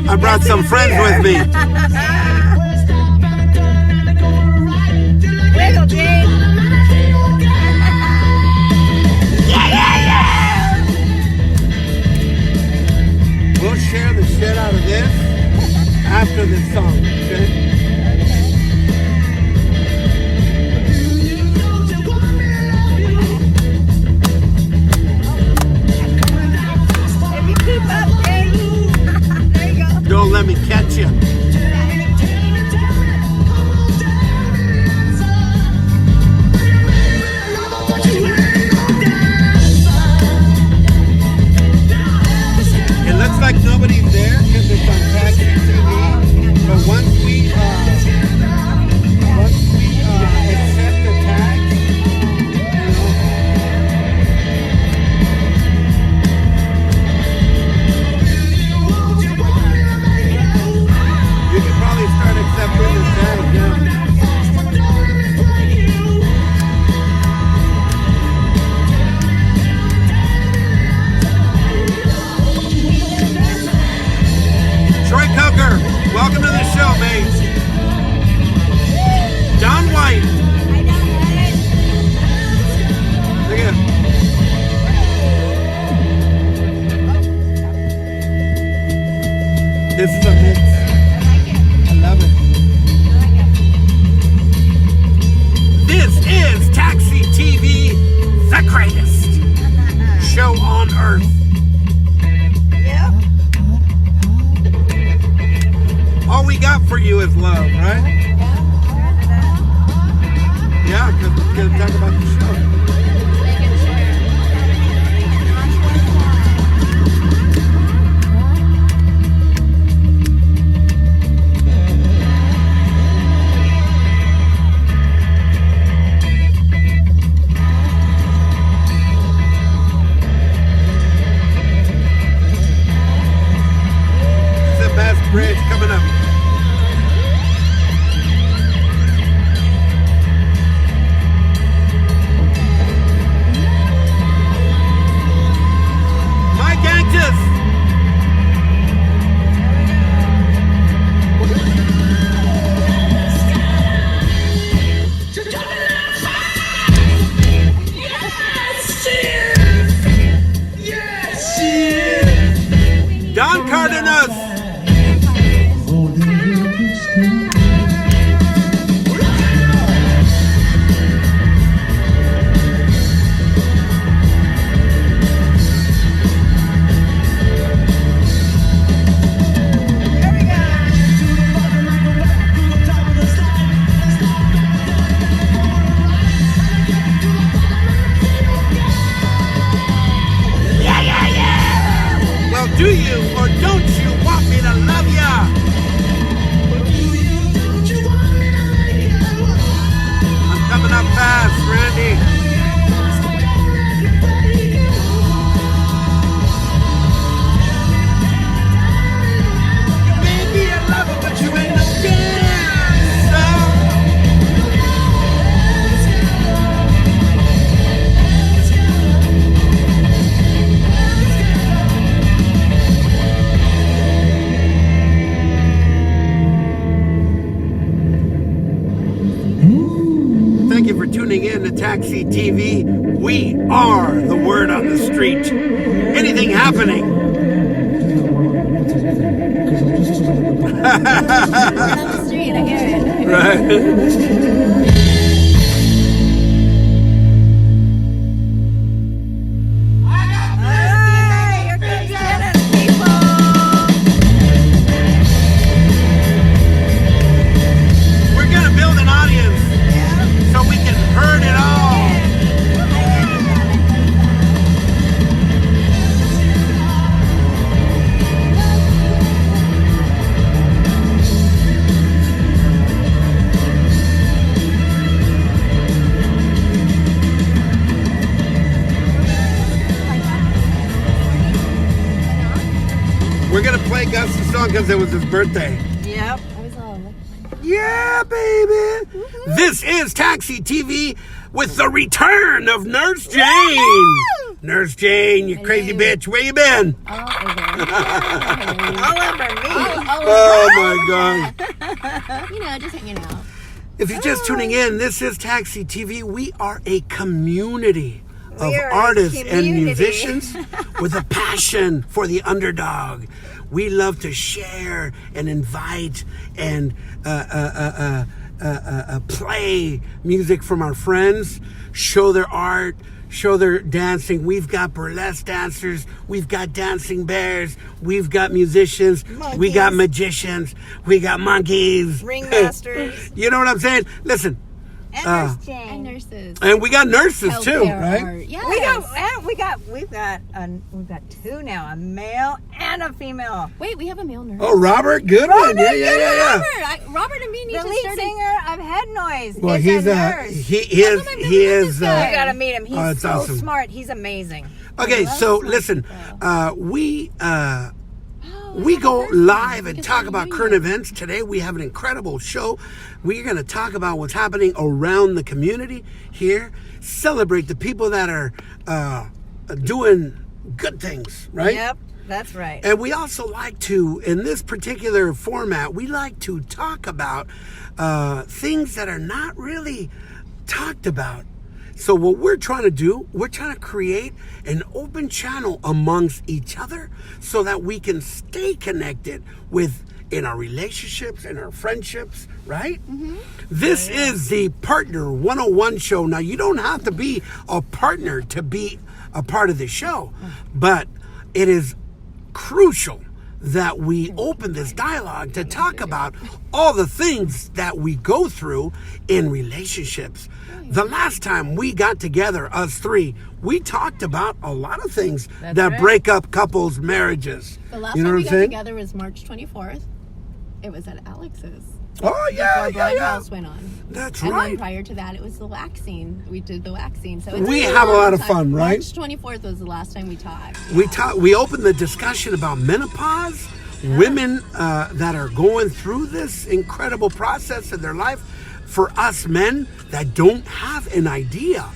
I brought some friends with me. Wiggle, Jane. We'll share the shit out of this after this song, okay? If you keep up, Jane. There you go. Don't let me catch you. It looks like nobody's there because it's on TAXITV. But once we accept the tax, you can probably start accepting the tax now. Troy Coker, welcome to the show, mate. John White. I know, right? Look at him. This is a mix. I like it. I love it. I like it. This is Taxi TV, the greatest show on earth. Yep. All we got for you is love, right? Yeah, because we're going to talk about the show. It's the best bridge coming up. Mike Angus. Don Cardenas. There we go. Well, do you or don't you want me to love ya? I'm coming up fast, Randy. You may be a lover, but you ain't no dancer. Thank you for tuning in to Taxi TV. We are the word on the street. Anything happening? Word on the street, I hear it. Right. Hey, here comes tennis, people. We're gonna build an audience so we can herd it all. We're gonna play Gus's song because it was his birthday. Yep. Yeah, baby. This is Taxi TV with the return of Nurse Jane. Nurse Jane, you crazy bitch. Where you been? All over me. Oh, my God. Just hanging out. If you're just tuning in, this is Taxi TV. We are a community of artists and musicians with a passion for the underdog. We love to share and invite and play music from our friends, show their art, show their dancing. We've got burlesque dancers, we've got dancing bears, we've got musicians, we got magicians, we got monkeys, ringmasters. You know what I'm saying? Listen. And nurses. And we got nurses too, right? Art. Yes. We've got two now, a male and a female. Wait, we have a male nurse. Oh, Robert, good one. Yeah. Robert and me need The to lead start. singer of Head Noise. Well, is he's a nurse. he is. You gotta meet him. He's it's so awesome. smart. He's amazing. Okay, so listen, we go live and talk about current events. Today we have an incredible show. We're going to talk about what's happening around the community here, celebrate the people that are doing good things, right? Yep, that's right. And we also like to, in this particular format, we like to talk about things that are not really talked about. So what we're trying to do, we're trying to create an open channel amongst each other so that we can stay connected in our relationships and our friendships, right? Mm-hmm. This is the Partner 101 show. Now, you don't have to be a partner to be a part of the show, but it is crucial that we open this dialogue to talk about all the things that we go through in relationships. The last time we got together, us three, we talked about a lot of things that break up couples' marriages. The last time we got together was March 24th. It was at Alex's. Oh, yeah, Before Blind House went on. That's and right. And then prior to that, it was the waxing. We did the waxing. So we have a lot of fun, right? March 24th was the last time we talked. We opened the discussion about menopause, women that are going through this incredible process in their life. For us men that don't have an idea,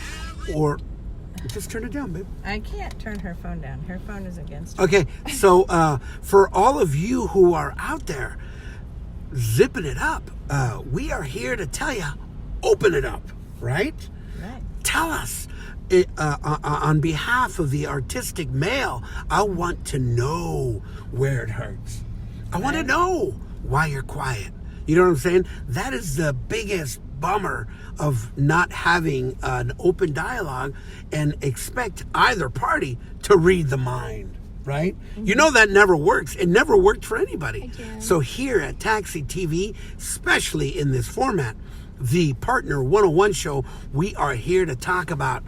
or just turn it down, babe. I can't turn her phone down. Her phone is against her. Okay, so for all of you who are out there zipping it up, we are here to tell you, open it up, right? Right. Tell us, on behalf of the artistic male, I want to know where it hurts. I want to know why you're quiet. You know what I'm saying? That is the biggest bummer of not having an open dialogue and expect either party to read the mind, right? Mm-hmm. You know that never works. It never worked for anybody. So here at Taxi TV, especially in this format, the Partner 101 show, we are here to talk about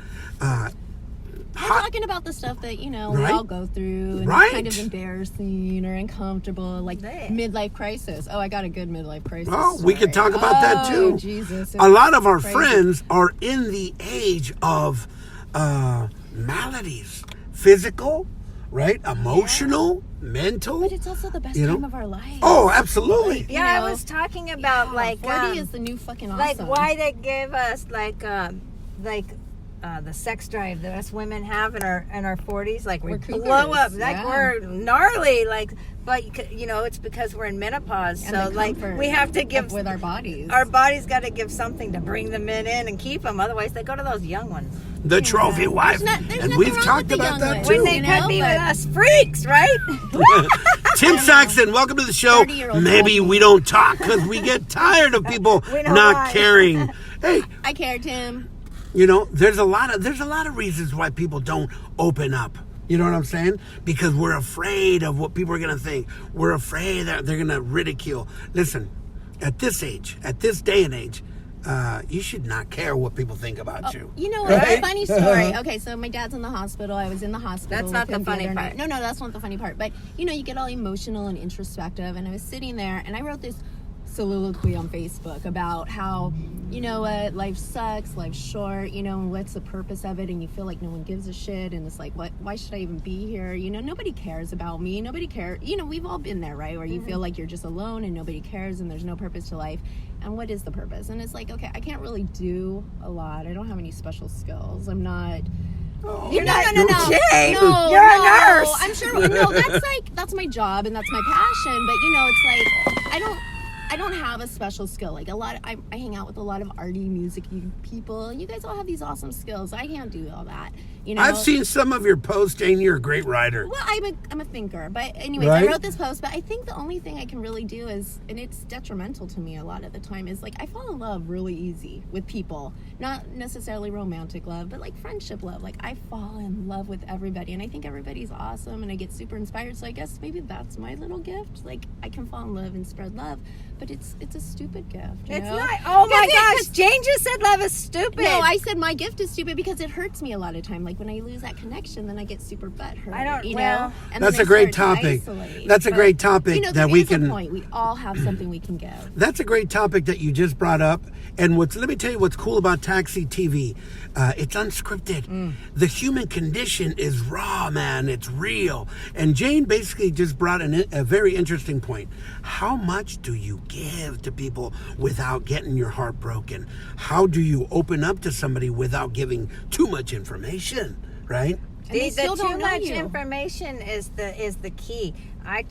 we're talking about the stuff that, we all go through and it's kind of embarrassing or uncomfortable, like midlife crisis. Oh, I got a good midlife crisis. Oh, we can talk about that too. Jesus, a lot of our friends are in the age of maladies, physical, right? Emotional, mental. But it's also the best time of our life. Oh, absolutely. I was talking about 40 is the new fucking awesome. Like why they give us the sex drive that us women have in our 40s, like we blow up, like we're gnarly, but it's because we're in menopause, so we have to give with our bodies. Our bodies got to give something to bring the men in and keep them. Otherwise, they go to those young ones. The trophy wife, and we've talked about that too. When they could be with us freaks, right? Tim Saxon, welcome to the show. Maybe we don't talk because we get tired of people not caring. Hey, I care, Tim. There's a lot of reasons why people don't open up. You know what I'm saying? Because we're afraid of what people are going to think. We're afraid that they're going to ridicule. Listen, at this age, at this day and age, you should not care what people think about you. You know what? Right? A funny story. Okay, so my dad's in the hospital. I was in the hospital. That's not the funny part. No, that's not the funny part. But, you get all emotional and introspective. And I was sitting there, and I wrote this soliloquy on Facebook about how, what, life sucks, life's short, what's the purpose of it, and you feel like no one gives a shit, and it's like, why should I even be here? Nobody cares about me, nobody cares, we've all been there, right, where you feel like you're just alone and nobody cares and there's no purpose to life, and what is the purpose? And it's like, okay, I can't really do a lot, I don't have any special skills, I'm not You're not no. Jane. No, You're a nurse. I'm sure. No, that's my job and that's my passion. But it's like I don't have a special skill. Like I hang out with a lot of arty, music-y people, and you guys all have these awesome skills. I can't do all that. I've seen some of your posts, Jane. You're a great writer. Well, I'm a thinker, but anyways, right? I wrote this post. But I think the only thing I can really do is, and it's detrimental to me a lot of the time, is like I fall in love really easy with people. Not necessarily romantic love, but like friendship love. Like I fall in love with everybody, and I think everybody's awesome, and I get super inspired. So I guess maybe that's my little gift. Like I can fall in love and spread love. But it's a stupid gift. It's not. Oh my gosh, Jane just said love is stupid. No, I said my gift is stupid because it hurts me a lot of time. Like when I lose that connection, then I get super butthurt. I don't. And that's a great topic. That's a great topic that we can. Point. We all have something we can give. That's a great topic that you just brought up. And let me tell you what's cool about Taxi TV. It's unscripted. The human condition is raw, man. It's real. And Jane basically just brought a very interesting point. How much do you give to people without getting your heart broken? How do you open up to somebody without giving too much information, right? The too much information is the key. I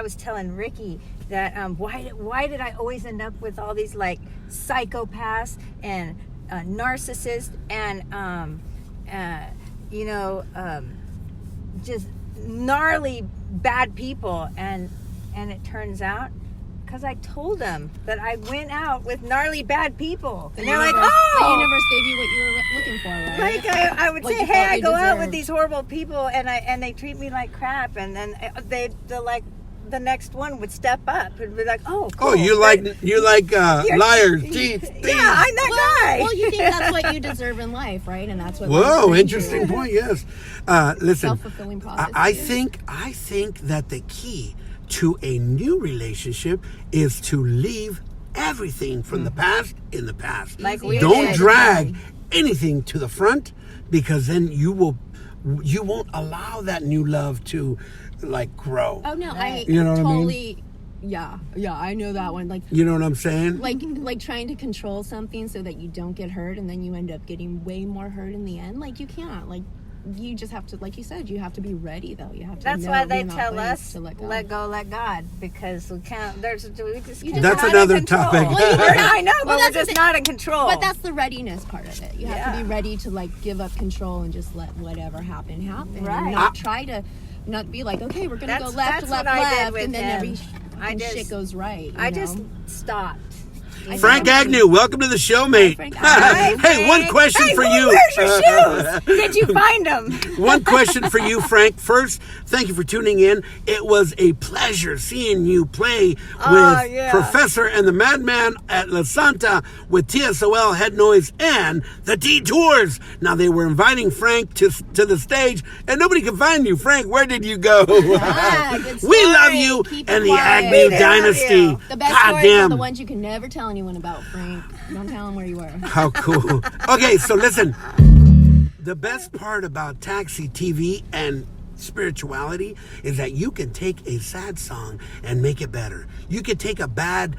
was telling Ricky that why did I always end up with all these like psychopaths and narcissists and just gnarly bad people, and it turns out because I told them that I went out with gnarly bad people, and they're like, "Oh, the universe gave you what you were looking for, right?" Like I would say, "Hey, I go out with these horrible people, and they treat me like crap," and then they're like, the next one would step up and be like, "Oh, cool. Oh, you like liars, thieves." Yeah, I'm that guy. Well, you think that's what you deserve in life, right? And that's what. Whoa, interesting point. Yes, listen. Self-fulfilling prophecy. I think that the key to a new relationship is to leave everything from the past in the past. Like we don't did. drag anything to the front, because then you won't allow that new love to like grow. Oh no, I know what totally. I mean? Yeah, I know that one. Like, you know what I'm saying? Like trying to control something so that you don't get hurt, and then you end up getting way more hurt in the end. Like you can't. Like you just have to, like you said, you have to be ready though. You have to. That's know why they in that tell place us to let go, let God, because we can't. We just can't. That's not another in control. topic. I know, but we're that's just not in control. But that's the readiness part of it. You have to be ready to like give up control and just let whatever happen, right? And not try to. Not be like, okay, we're gonna go left, and then shit goes right. I just stopped. Frank Agnew, welcome to the show, mate. Hey, one question for you. Where's your shoes? Did you find them? One question for you, Frank. First, thank you for tuning in. It was a pleasure seeing you play with Professor and the Madman at La Santa with TSOL, Head Noise, and the Detours. Now, they were inviting Frank to the stage, and nobody could find you. Frank, where did you go? Good We love you and the Agnew dynasty. The best stories are the ones you can never tell anyone about, Frank. Don't tell them where you were. How cool. Okay, so listen. The best part about Taxi TV and spirituality is that you can take a sad song and make it better. You can take a bad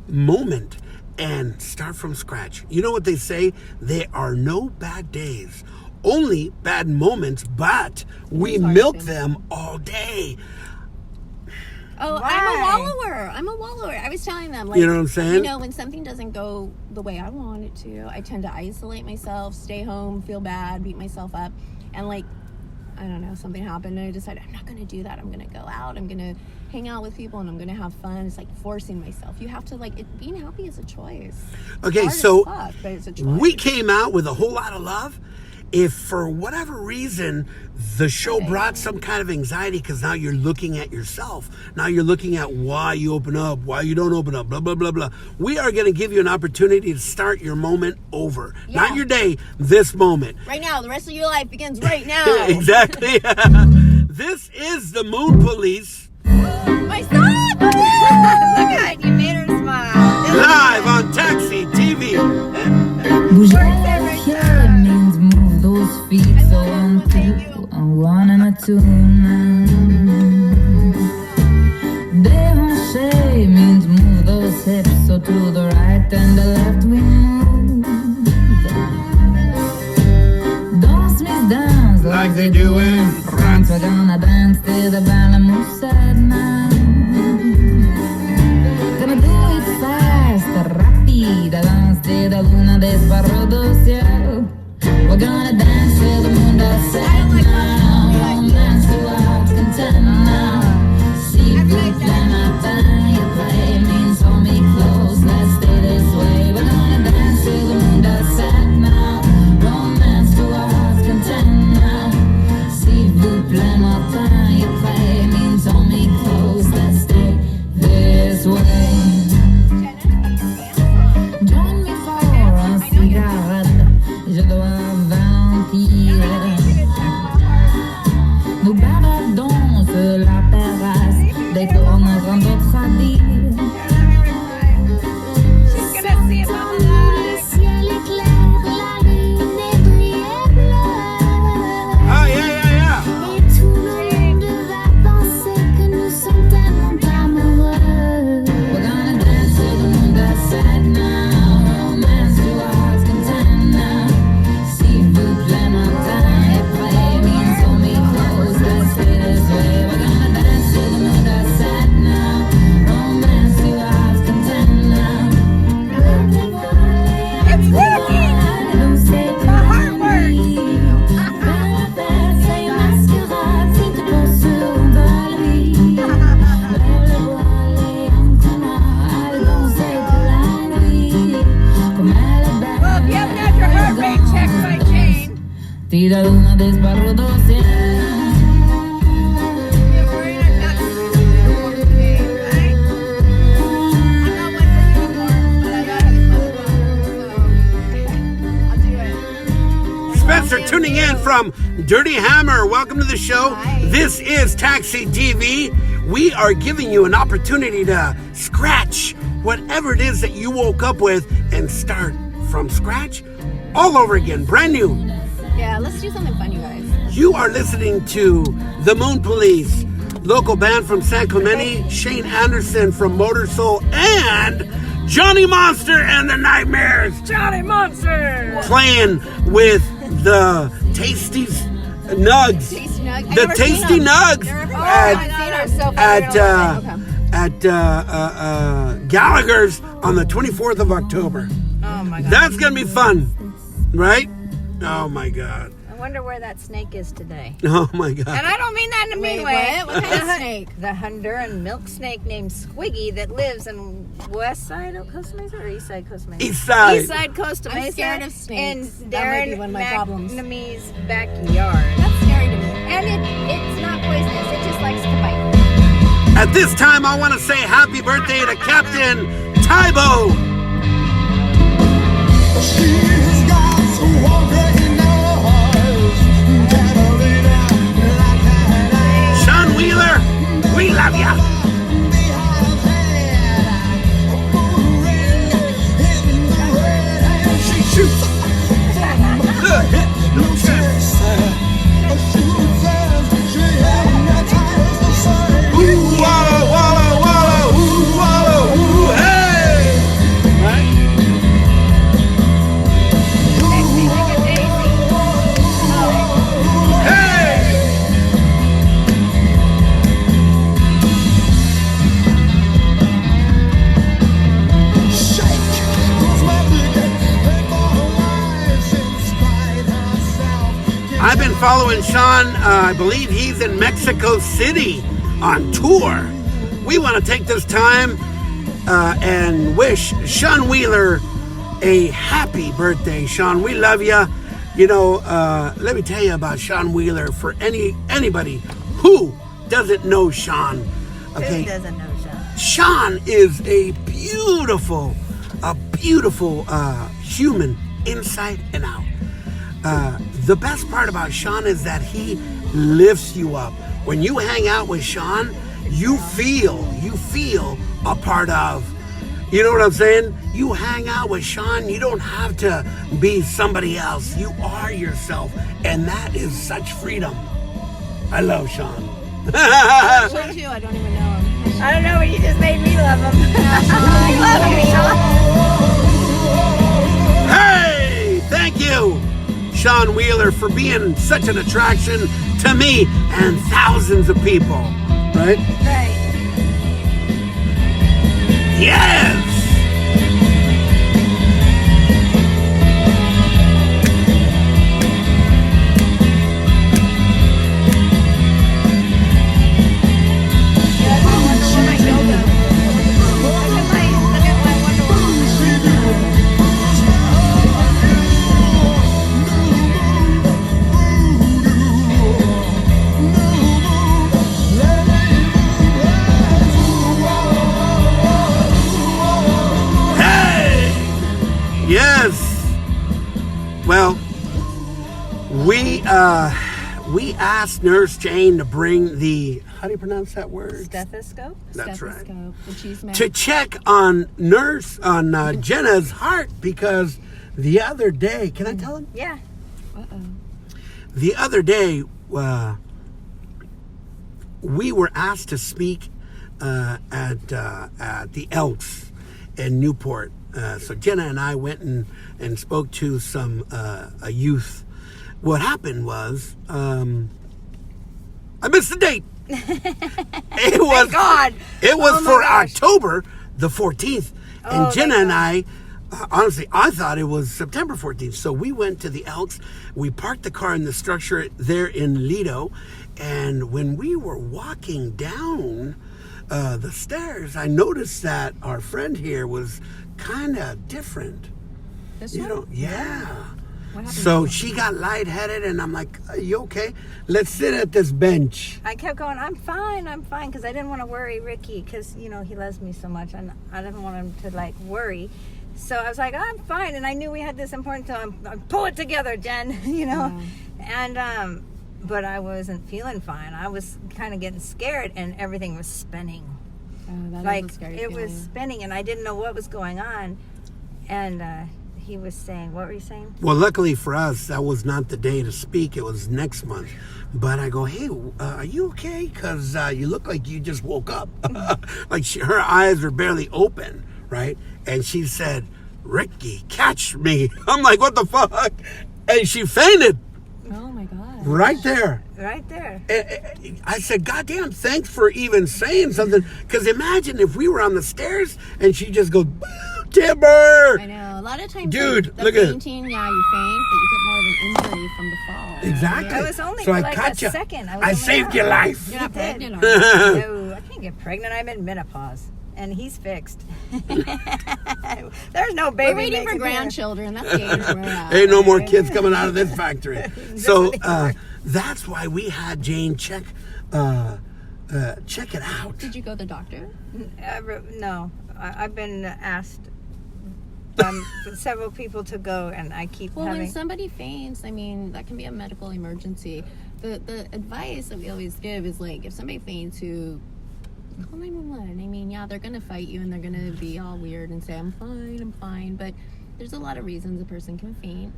moment and start from scratch. You know what they say? There are no bad days, only bad moments, but we milk them all day. Oh, Why? I'm a wallower. I was telling them, like, you know what I'm saying? You know, when something doesn't go the way I want it to, I tend to isolate myself, stay home, feel bad, beat myself up. And like, I don't know, something happened and I decided I'm not going to do that. I'm going to go out. I'm going to hang out with people and I'm going to have fun. It's like forcing myself. You have to being happy is a choice. Okay, so but it's a choice. we came out with a whole lot of love. If for whatever reason the show brought some kind of anxiety because now you're looking at yourself, now you're looking at why you open up, why you don't open up, blah, blah, blah, blah. We are going to give you an opportunity to start your moment over. Yeah. Not your day, this moment. Right now. The rest of your life begins right now. Exactly. This is the Moon Police. My son! Look at it, you made her smile. Live on Taxi TV. Feet so on two, on one and a two now. Déhanché means move those hips so to the right and the left we move. Don't like they do in France. We're gonna dance to the Balamoose at night. Gonna do it fast, rápida, dance to the luna desbarró do cielo. We're gonna dance till the moon does set now. Won't dance to our heart's content now. See blue flame after you play means hold me close, let's stay this way. We're gonna dance till the moon does set now. Romance to our heart's content now. See blue flame after you play means hold me close, let's stay this way. Join me for a cigarette. Je dois vampire. Nous baladons sur la terrasse dès qu'on entend d'autres à dire. Le ciel est clair, la lune est bleue. Ah, yeah. Et tout le monde va penser que nous sommes tellement amoureux. We're gonna dance till the moon does set now. Romance to our heart's content now. See blue flame out time, it play means hold me close, let's stay this way. We're gonna dance till the moon does set now. Romance to our heart's content now. It's working! My heart works! Well, if you haven't had your heart rate checked by Jane, Tira luna desbarró do cielo. you're worried I'm not going to do Jane, right? I'm not one for anymore, but I gotta have fun so I'll do it. Spencer tuning in from Dirty Hammer. Welcome to the show. Hi. This is TAXITV. We are giving you an opportunity to scratch whatever it is that you woke up with and start from scratch all over again, brand new. Yeah, let's do something fun, you guys. You are listening to The Moon Police, local band from San Clemente, Shane Anderson from Motor Soul, and Johnny Monster and the Nightmares Johnny Monster! playing with the Tasty Nugs. Tasty Nug. I've The never seen Tasty them. Nugs They're everywhere. at- I've seen her so far. at Gallagher's on the 24th of October. Oh my God. That's gonna be fun, right? Oh my God. I wonder where that snake is today. Oh my God. And I don't mean that in a mean Wait, way. what? What kind of snake? The Honduran milk snake named Squiggy that lives in west side of Costa Mesa or east side Costa Mesa? East side. East side Costa I'm Mesa. scared of snakes. In That might be Darren one of my problems. McNamee's backyard. That's scary to me. And it's not poisonous. It just likes to bite. At this time, I want to say happy birthday to Captain Tybo. She's got some water in her eyes. Catalina, like that eye. Sean Wheeler, we love ya. Behind head, a bull ring in the red, and she shoots from the hip, no chest. She says she hypnotized the sun. Ooh, walla, walla, walla, ooh, walla, ooh, hey. Right? Hey. Shake, 'cause my big head for her lies in spite herself. I've been following Sean. I believe he's in Mexico City on tour. We want to take this time and wish Sean Wheeler a happy birthday. Sean, we love you. You know, let me tell you about Sean Wheeler for anybody who doesn't know Sean. Okay, Who doesn't know Sean? Sean is a beautiful human inside and out. The best part about Sean is that he lifts you up. When you hang out with Sean, you feel a part of. You know what I'm saying? You hang out with Sean, you don't have to be somebody else. You are yourself, and that is such freedom. I love Sean. Sean too, I don't even know him. I don't know, but you just made me love him. I love him, Sean. Hey, thank you, Sean Wheeler for being such an attraction to me and thousands of people. Right? Right. Yes! Yes. Well, we asked Nurse Jane to bring the, how do you pronounce that word? Stethoscope? That's right. Stethoscope, the cheese man. To check on Jenna's heart, because the other day, can I tell him? Yeah. Uh-oh. The other day, we were asked to speak at the Elks in Newport. So Jenna and I went and spoke to some a youth. What happened was I missed the date. It was God. It was Oh my for gosh. October the 14th, and Oh, Jenna thank and God. I. Honestly, I thought it was September 14th. So we went to the Elks. We parked the car in the structure there in Lido. And when we were walking down the stairs, I noticed that our friend here was kind of different. This You one? know, yeah. What happened? So she got lightheaded, and I'm like, "Are you okay? Let's sit at this bench." I kept going, I'm fine, because I didn't want to worry Ricky, because, he loves me so much, and I didn't want him to, worry. So I was like, I'm fine, and I knew we had this important time. Pull it together, Jen, And, but I wasn't feeling fine. I was kind of getting scared, and everything was spinning. That is a scary it was feeling. spinning, and I didn't know what was going on. And he was saying, what were you saying? Well, luckily for us, that was not the day to speak. It was next month. But I go, "Hey, are you okay? Because you look like you just woke up." Like her eyes were barely open, right? And she said, "Ricky, catch me." I'm like, "What the fuck?" And she fainted Oh my God. right there. Right there. I said, "God damn, thanks for even saying something." Because imagine if we were on the stairs and she just goes, "Timber!" I know. A lot of times, Dude, the look at it. fainting, yeah, you faint, but you get more of an injury from the fall. Exactly. I was only so for I like caught a you. second. I saved your life. You're not You did. pregnant, are you? No, I can't get pregnant. I'm in menopause. And he's fixed. There's no baby. We're waiting for making here. grandchildren. That's the age we're at. Ain't no more right? kids coming out of this factory. So that's why we had Jane check it out. Did you go to the doctor? No, I've been asked several people to go, and I keep Well, having. when somebody faints, I mean, that can be a medical emergency. The advice that we always give is if somebody faints, who call 911. I mean, yeah, they're gonna fight you and they're gonna be all weird and say, I'm fine. But there's a lot of reasons a person can faint.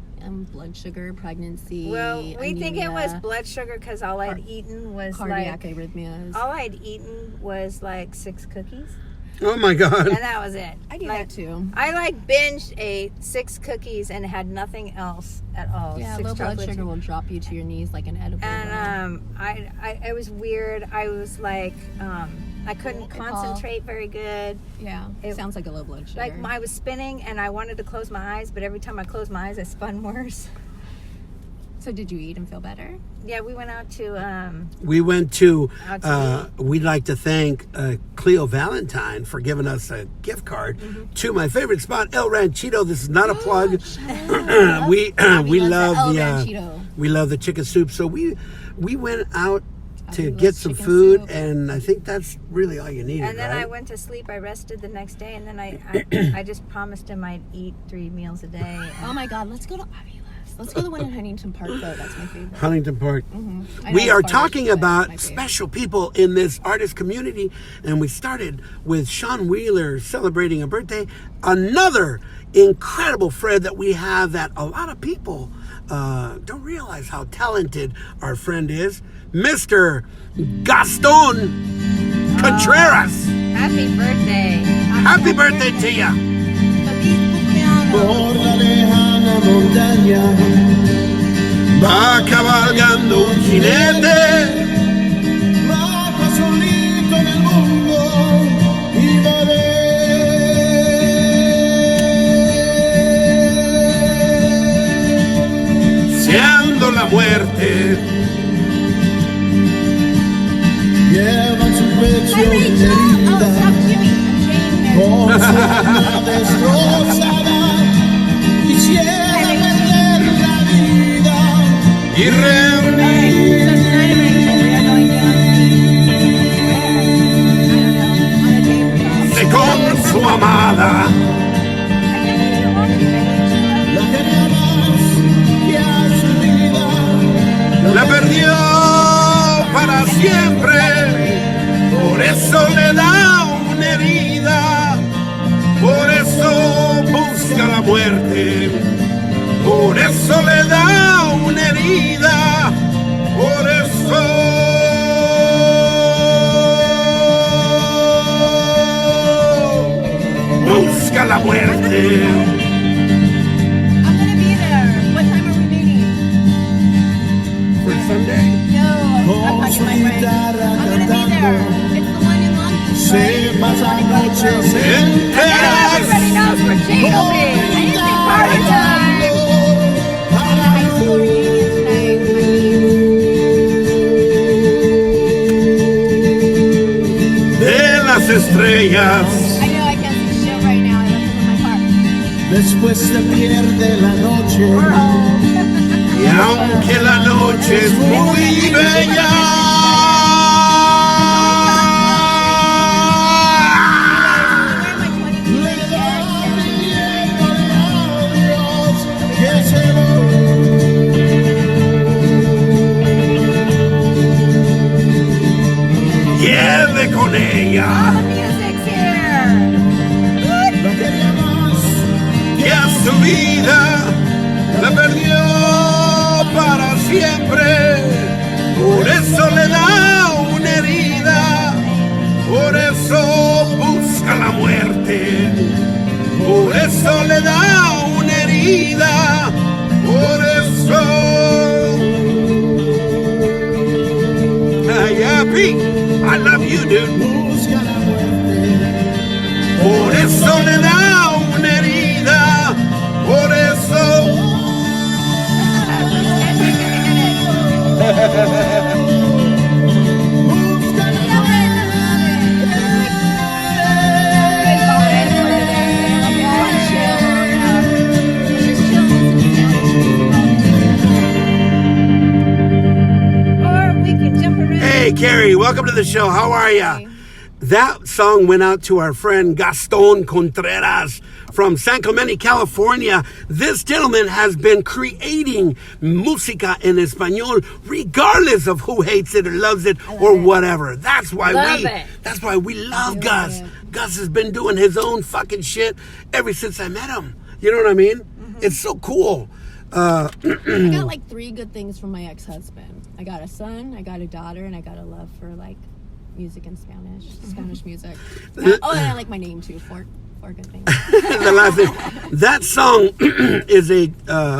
Blood sugar, pregnancy. Well, we think it was anemia, blood sugar because all I'd eaten was cardiac arrhythmias. all I'd eaten was 6 cookies, Oh my God. and that was it. I do that too. I binge ate 6 cookies and had nothing else at all. Yeah, 6 low blood chocolate sugar will drop you to your knees like an edible. And it was weird. I was I couldn't Good call. concentrate very good. yeah, it- sounds like a low blood sugar. I was spinning, and I wanted to close my eyes, but every time I closed my eyes, I spun worse. So did you eat and feel better? Yeah, we went out to We went to, Out to we'd like to thank Cleo Valentine for giving us a gift card to my favorite spot, El Ranchito. This is not a plug. we love El the Ranchito. we love the chicken soup. So we went out to Fabulous get some chicken food, soup. and I think that's really all you needed. and then right? I went to sleep. I rested the next day, and then I just promised him I'd eat 3 meals a day. Oh my God, let's go to Avila's. Let's go to the one in Huntington Park, though. That's my favorite. Huntington Park. I know We it's are far, talking but my about favorite. special people in this artist community, and we started with Sean Wheeler celebrating a birthday. Another incredible friend that we have that a lot of people don't realize how talented our friend is, Mr. Gaston Contreras. Happy birthday! Happy birthday to you. Por la lejana montaña Va cabalgando un jinete. Va solito en el mundo y va a ver. Deseando la muerte. Lleva en su pecho Hi, Rachel. Oh, stop Jimmy. I'm con su alma destrozada. Quisiera perder la vida Y reunir con su amada. la quería más que a su vida. La perdió para siempre. Por eso le da una herida. Por eso busca la muerte. Por eso le da una herida. Por eso busca la muerte. I'm gonna be there. What time are we meeting? For Sunday? No, I'm talking to my friend. I'm gonna be there. It's the one in Long Beach, Se right? pasa noches Enteras. Everybody knows we're chain opening. I didn't say party time. High school reunion tonight with my niece. De las estrellas. I know I can't see the show right now. I left them in my car. después se pierde la noche. We're home. Y aunque la noche es muy bella. Where my 22 inch Que se va. Lleve con ella. All the music's here. La quería más. Que a su vida la perdió para siempre. Por eso le da una herida. Por eso busca la muerte. Por eso le da una herida. Por eso. Ay, happy. I love you, dude. Busca la muerte. Por eso le da una herida. Por eso. Busca la Or we can jump around. Hey, Carrie, welcome to the show. How are ya? That song went out to our friend Gaston Contreras from San Clemente, California. This gentleman has been creating música en español regardless of who hates it or loves it or whatever. That's why we love Gus. Gus has been doing his own fucking shit ever since I met him. You know what I mean? It's so cool. I got like 3 good things from my ex-husband. I got a son, I got a daughter, and I got a love for like music in Spanish music. And I like my name too. 4 good things. The last thing. That song is a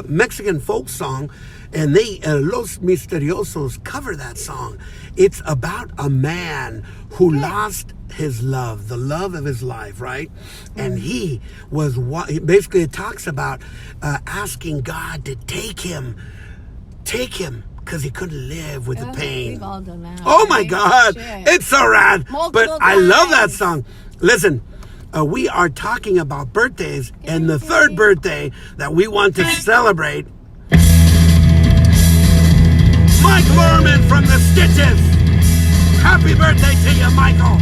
Mexican folk song, and they Los Misteriosos cover that song. It's about a man who lost his love, the love of his life, right? And he was basically it talks about asking God to take him, because he couldn't live with the pain. We've all done that. Oh my right? God, Shit. it's so rad. Multiple But I love that times. song. Listen, we are talking about birthdays, and the third birthday that we want to celebrate, Mike Lorman from the Stitches. Happy birthday to you, Michael.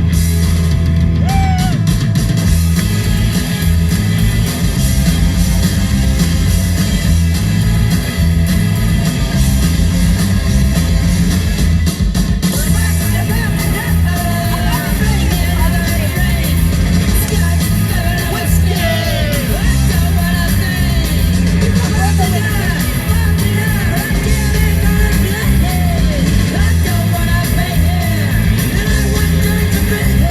Thank you.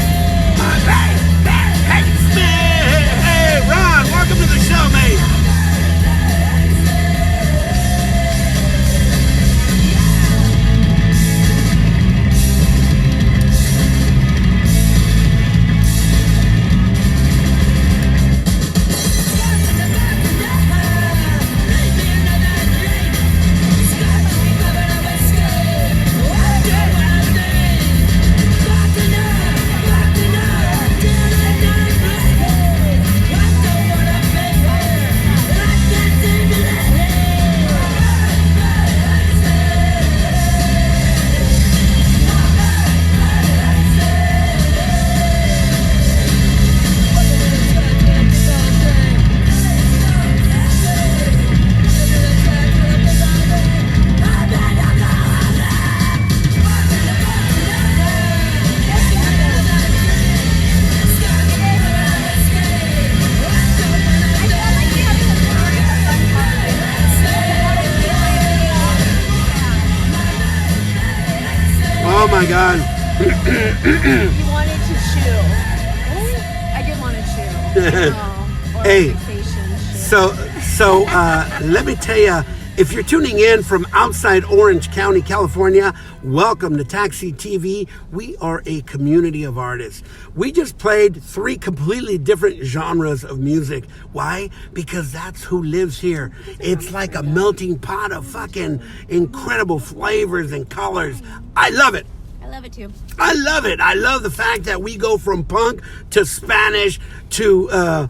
God. You wanted to chew. I did want to chew. Or Hey, fixation shit. So let me tell you, if you're tuning in from outside Orange County, California, welcome to TAXITV. We are a community of artists. We just played 3 completely different genres of music. Why? Because that's who lives here. It's like a melting pot of fucking incredible flavors and colors. I love it. I love it too. I love it. I love the fact that we go from punk to Spanish to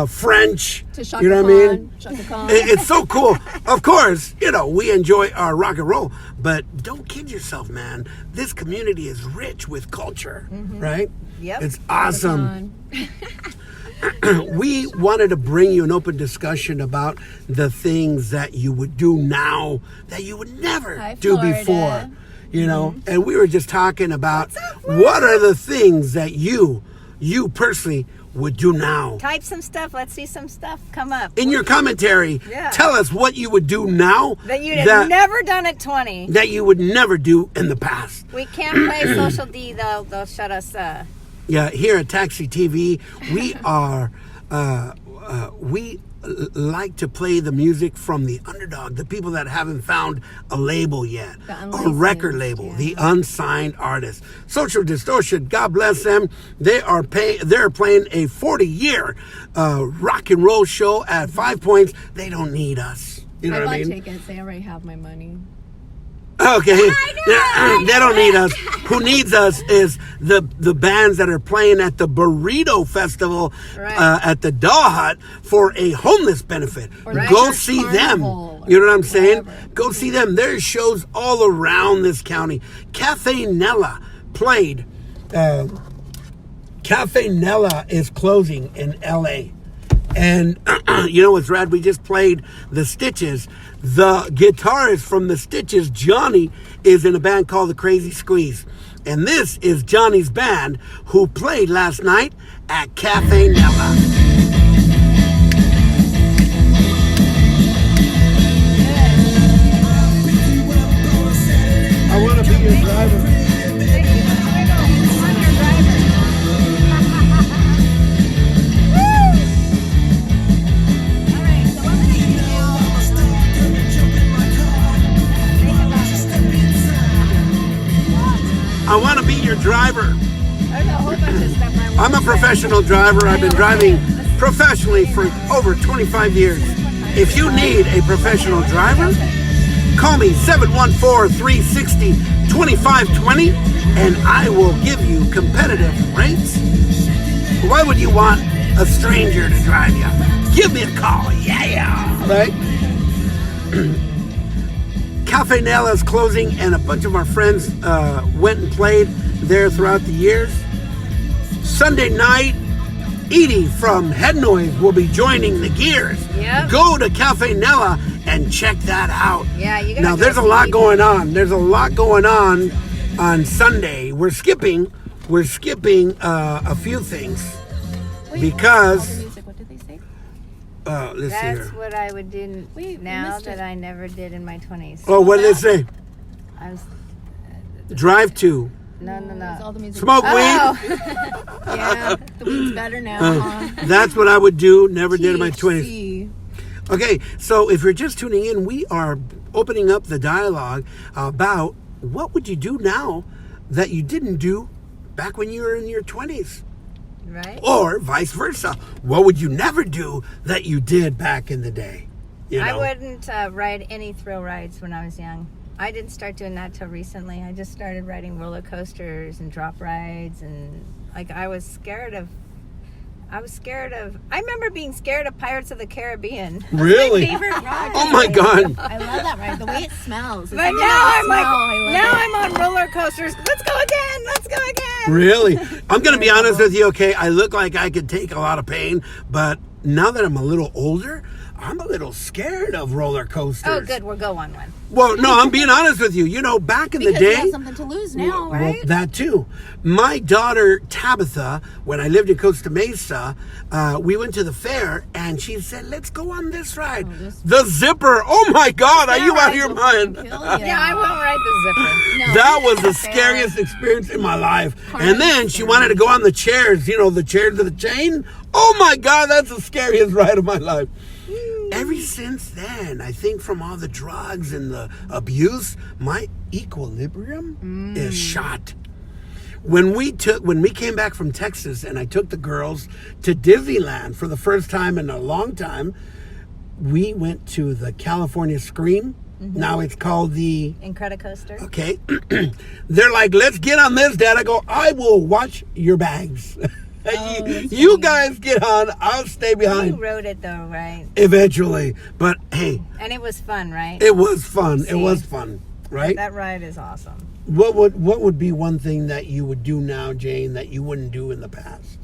French. To Shaka You know what I mean? Shaka Khan. It's so cool. Of course, we enjoy our rock and roll, but don't kid yourself, man. This community is rich with culture, right? Yep. It's awesome. We wanted to bring you an open discussion about the things that you would do now that you would never Hi, do Florida. before. And we were just talking about what are the things that you personally would do now. Type some stuff. Let's see some stuff come up. In your commentary, Yeah. tell us what you would do now That you'd have never done at 20. that you would never do in the past. We can't play Social D. They'll shut us. Yeah, here at Taxi TV, we are we like to play the music from the underdog, the people that haven't found a label yet, The a unlicensed, record label, yeah. the unsigned artists. Social Distortion, God bless them. They're playing a 40-year rock and roll show at 5 Points. They don't need us. You know I what I bought mean? tickets. They already have my money. Okay, they don't need us. Who needs us is the bands that are playing at the Burrito Festival Right. at the Daw Hut for a homeless benefit. Right. Go Or see Carnival, them. You know what I'm saying? whatever. Go see them. There's shows all around this county. Cafe Nella played. Cafe Nella is closing in LA. And you know what's rad? We just played the Stitches. The guitarist from the Stitches, Johnny, is in a band called the Crazy Squeeze. And this is Johnny's band who played last night at Cafe Nella. I want to be your driver. I want to be your driver. There's a whole bunch of stuff I want I'm a to say. professional driver. I've been driving professionally for over 25 years. If you need a professional driver, call me 714-360-2520 and I will give you competitive rates. Why would you want a stranger to drive you? Give me a call. Yeah. Right? Cafe Nella is closing, and a bunch of our friends went and played there throughout the years. Sunday night, Edie from Head Noise will be joining the Gears. Yep. Go to Cafe Nella and check that out. Yeah, you gotta Now, go there's a see lot Edie. going on. There's a lot going on Sunday. We're skipping a few things because Music. What did they say? let's see That's here. what I would do we now missed that it. I never did in my 20s. Oh, what did they say? I was, Drive to. no. It's all the music. Smoke weed. Oh, Yeah, the weed's better now. Huh? That's what I would do. Never did in my 20s. THC. Okay, so if you're just tuning in, we are opening up the dialogue about what would you do now that you didn't do back when you were in your 20s? right? Or vice versa. What would you never do that you did back in the day? You know? I wouldn't ride any thrill rides when I was young. I didn't start doing that till recently. I just started riding roller coasters and drop rides, and like I was scared of. I remember being scared of Pirates of the Caribbean. Really? Favorite ride. Oh my God. I love that ride. The way it smells. But now I'm on roller coasters. Let's go again. Really? I'm going to be honest with you, okay? I look like I could take a lot of pain, but now that I'm a little older, I'm a little scared of roller coasters. Oh, good. We'll go on one. Well, no, I'm being honest with you. You know, back in Because the you day, have something to lose now, well, right? that too. My daughter Tabitha, when I lived in Costa Mesa, we went to the fair, and she said, "Let's go on this ride, the zipper." Oh my God, are you out of your mind? Yeah, I won't ride the zipper. No, That was the fair. scariest experience in my life. Hard And then she wanted to go on the chairs, you know, the chairs of the chain. Oh my God, that's the scariest ride of my life. Ever since then, I think from all the drugs and the abuse, my equilibrium is shot. When we came back from Texas and I took the girls to Disneyland for the first time in a long time, we went to the California Scream. Now it's called the Incredicoaster. Okay. They're like, let's get on this, Dad. I go, I will watch your bags. You guys get on. I'll stay You behind. rode it though, right? Eventually. But hey, And it was fun, right? it was fun. It See? was fun. Right? That ride is awesome. What would be one thing that you would do now, Jane, that you wouldn't do in the past?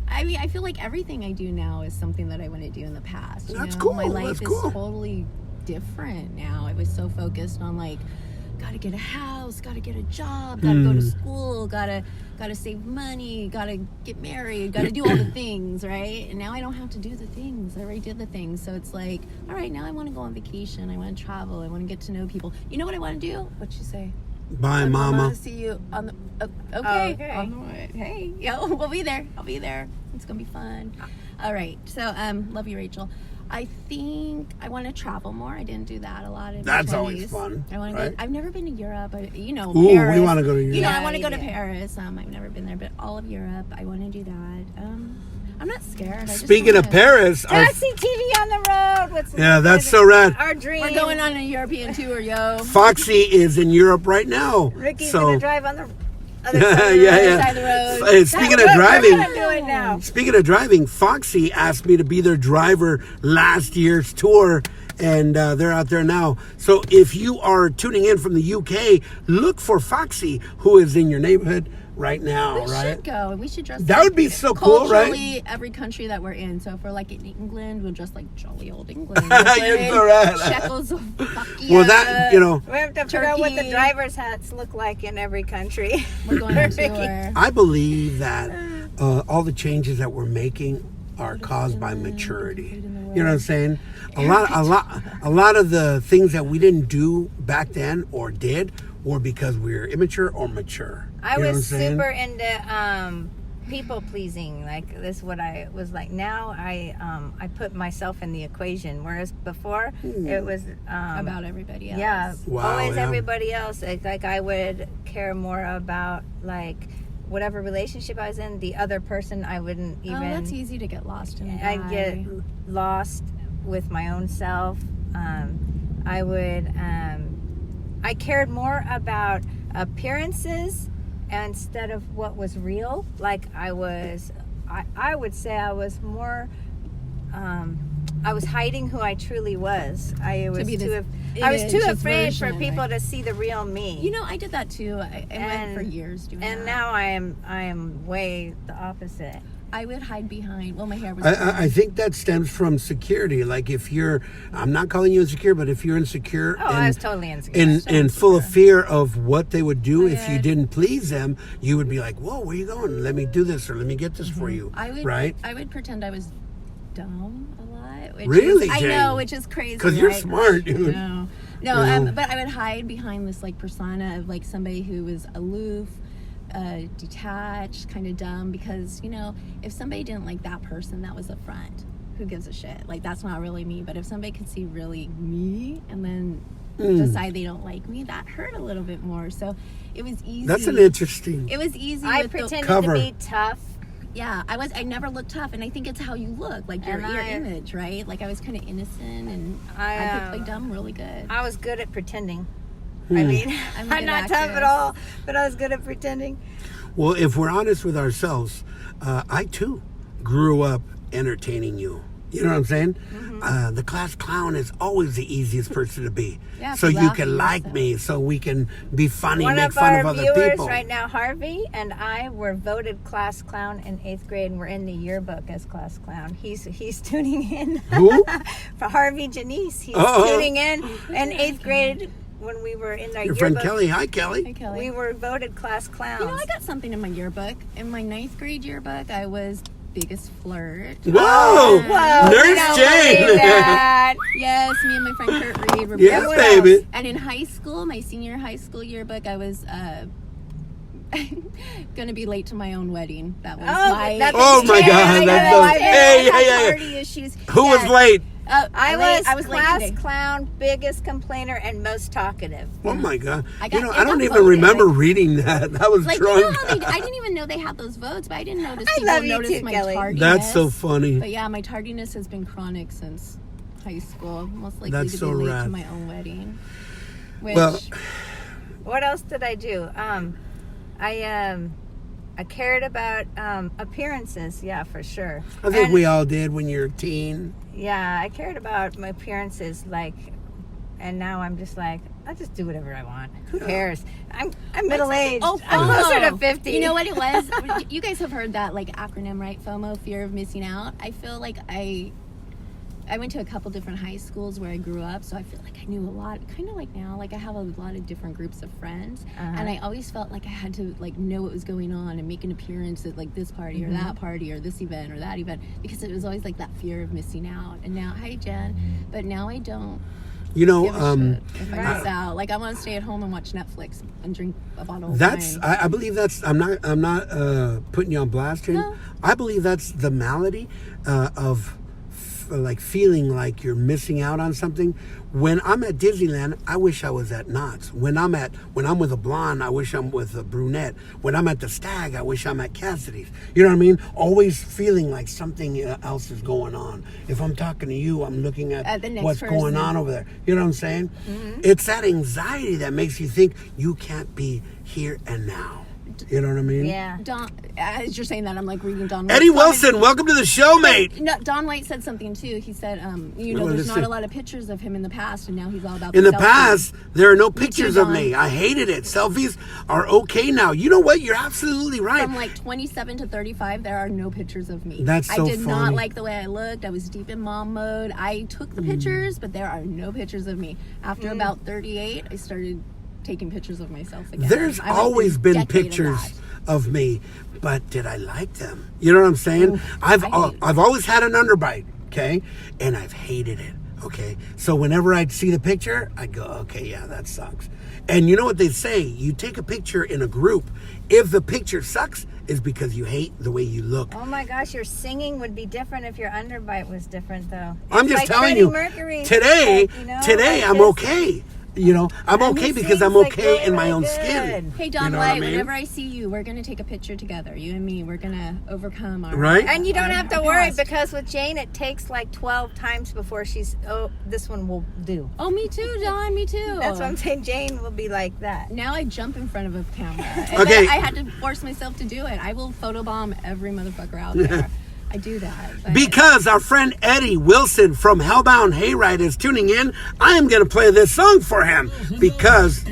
I mean, I feel like everything I do now is something that I wouldn't do in the past. You That's know? cool. My life That's is cool. totally different now. I was so focused on like, gotta get a house, gotta get a job, gotta go to school, gotta save money, gotta get married, gotta do all the things, right? And now I don't have to do the things. I already did the things. So it's like, all right, now I want to go on vacation. I want to travel. I want to get to know people. You know what I want to do? What you say? Bye, I Mama. want to see you on the. Okay. Okay. On the way. Hey, yo, we'll be there. I'll be there. It's gonna be fun. All right. So, love you, Rachel. I think I want to travel more. I didn't do that a lot. In my That's always 20s. fun, I want right? to go. I've never been to Europe. Ooh, we Paris. wanna go to You know, Europe. I want to Yeah, go to yeah. Paris. I've never been there, but all of Europe, I want to do that. I'm not scared. I just Speaking of wanna- Paris, Taxi TV on the road. yeah, that's so rad. Our dream. We're going on a European tour, yo. Foxy is in Europe right now. Ricky's so gonna drive on the other side. Of the yeah, road. yeah. Side of the road. Hey, speaking of We're driving, gonna do it now. Speaking of driving, Foxy asked me to be their driver last year's tour, and they're out there now. So if you are tuning in from the UK, look for Foxy, who is in your neighborhood right now, We right? should go. We should dress. That like would be so cool, right? Culturally, every country that we're in. So if we're like in England, we'll dress like jolly old England. You're so right. Shekels of fuck Well, that, you know, We have to figure out what the Turkey. driver's hats look like in every country. We're going on tour. I believe that all the changes that we're making are caused by maturity. You know what I'm saying? A lot of the things that we didn't do back then or did were because we were immature or mature. I You know was what I'm saying? super into people pleasing. Like this is what I was like. Now I put myself in the equation, whereas before it was About everybody else. yeah, Wow, always yeah. everybody else. Like I would care more about like whatever relationship I was in, the other person I wouldn't even. Oh, that's easy to get lost in. I get lost with my own self. I would. I cared more about appearances instead of what was real. Like I would say I was more. I was hiding who I truly was. I was be this I was too image, this afraid for version, people right? to see the real me. You know, I did that too. I went And- for years doing and that. now I am way the opposite. I would hide behind. Well, my hair was. I think that stems from security. Like if you're, I'm not calling you insecure, but if you're insecure Oh, I was totally insecure. and full of fear of what they would do if you yeah. didn't please them, you would be like, whoa, where you going? Let me do this or let me get this for you. I would. right? I would pretend I was dumb a lot. Which Really, I Jane? know, which is crazy. Because you're right? smart, dude. No, but I would hide behind this like persona of like somebody who was aloof, detached, kind of dumb. Because you know, if somebody didn't like that person, that was a front. Who gives a shit? Like that's not really me. But if somebody could see really me and then decide they don't like me, that hurt a little bit more. So it was easy. That's an interesting. It was easy. I with the- pretended cover. to be tough. yeah, I never looked tough, and I think it's how you look, like your And I- image, right? Like I was kind of innocent, and I could play dumb really good. I was good at pretending. I mean, I'm a I'm good not tough actress. at all, but I was good at pretending. Well, if we're honest with ourselves, I too grew up entertaining you. You know what I'm saying? The class clown is always the easiest person to be. Yeah, so for you laughing can like yourself. me, so we can be funny, One make of fun our of other viewers people. right now, Harvey and I, were voted class clown in 8th grade, and we're in the yearbook as class clown. He's tuning in. Who? For Harvey Janice, he's Oh. tuning in 8th grade when we were in our Your yearbook. friend Kelly. Hi, Kelly. Hey, Kelly. We were voted class clowns. You know, I got something in my yearbook. In my 9th grade yearbook, I was biggest flirt. Whoa! Whoa, we Nurse don't Jane. believe that. Yes, me and my friend Kurt Reed were Yes, both- baby. And in high school, my senior high school yearbook, I was gonna be late to my own wedding. That was my. Oh my God, that's so- hey, hey. Party issues. Who was late? I was late class today. clown, biggest complainer, and most talkative. Oh my God! I You got- know, it I don't got even voted. remember reading that. I was Like, drunk. you know how I didn't even know they had those votes, but I didn't notice I people love you notice too, my Kelly. tardiness. That's so funny. But yeah, my tardiness has been chronic since high school. Most likely That's to so be late rad. to my own wedding. Which, Well, What else did I do? I cared about appearances. Yeah, for sure. I think And- we all did when you're a teen. Yeah, I cared about my appearances, and now I'm just like, I just do whatever I want. Who cares? I'm middle aged. Oh, I'm closer to FOMO. 50. You know what it was? You guys have heard that acronym, right? FOMO, fear of missing out. I feel like I went to a couple different high schools where I grew up, so I feel like I knew a lot. Kind of like now, I have a lot of different groups of friends, and I always felt like I had to know what was going on and make an appearance at this party or that party or this event or that event, because it was always that fear of missing out. And now, hi Jen, but now I don't. You know, Give a shit if I miss out. I want to stay at home and watch Netflix and drink a bottle of that's. wine. I believe that's. I'm not putting you on blast, Jen. No. I believe that's the malady of feeling like you're missing out on something. When I'm at Disneyland, I wish I was at Knott's. When I'm with a blonde, I wish I'm with a brunette. When I'm at the Stag, I wish I'm at Cassidy's. You know what I mean? Always feeling like something else is going on. If I'm talking to you, I'm looking at the next what's going person. on over there. You know what I'm saying? It's that anxiety that makes you think you can't be here and now. You know what I mean? Yeah. Don, as you're saying that, I'm reading Don. Eddie White's comment. Wilson, welcome to the show, mate. No, Don White said something too. He said, What there's did not he a say? lot of pictures of him in the past, and now he's all about In the selfies. past, there are no pictures of Don. me. I hated it. Selfies are okay now. You know what? You're absolutely right. From 27 to 35, there are no pictures of me. That's so I did funny. not like the way I looked. I was deep in mom mode. I took the pictures, but there are no pictures of me. After about 38, I started taking pictures of myself again. There's I went always through a been decade of pictures that. of me, but did I like them? You know what I'm saying? I've always had an underbite, okay? And I've hated it, okay? So whenever I see the picture, I go, okay, yeah, that sucks. And you know what they say? You take a picture in a group. If the picture sucks, it's because you hate the way you look. Oh my gosh, your singing would be different if your underbite was different, though. I'm It's just like telling Freddie you, Mercury. today, Like I'm this. okay. You know, I'm And okay he because sings, I'm like, okay really, in my really own good. skin. Hey, Don You know what I White, mean? whenever I see you, we're going to take a picture together. You and me. We're going to overcome our... Right? And you don't have to our worry past. because with Jane, it takes 12 times before this one will do. Oh, me too, Don. Me too. That's what I'm saying. Jane will be like that. Now I jump in front of a camera. And Okay. then I had to force myself to do it. I will photobomb every motherfucker out there. I do that. But Because our friend Eddie Wilson from Hellbound Hayride is tuning in, I am going to play this song for him because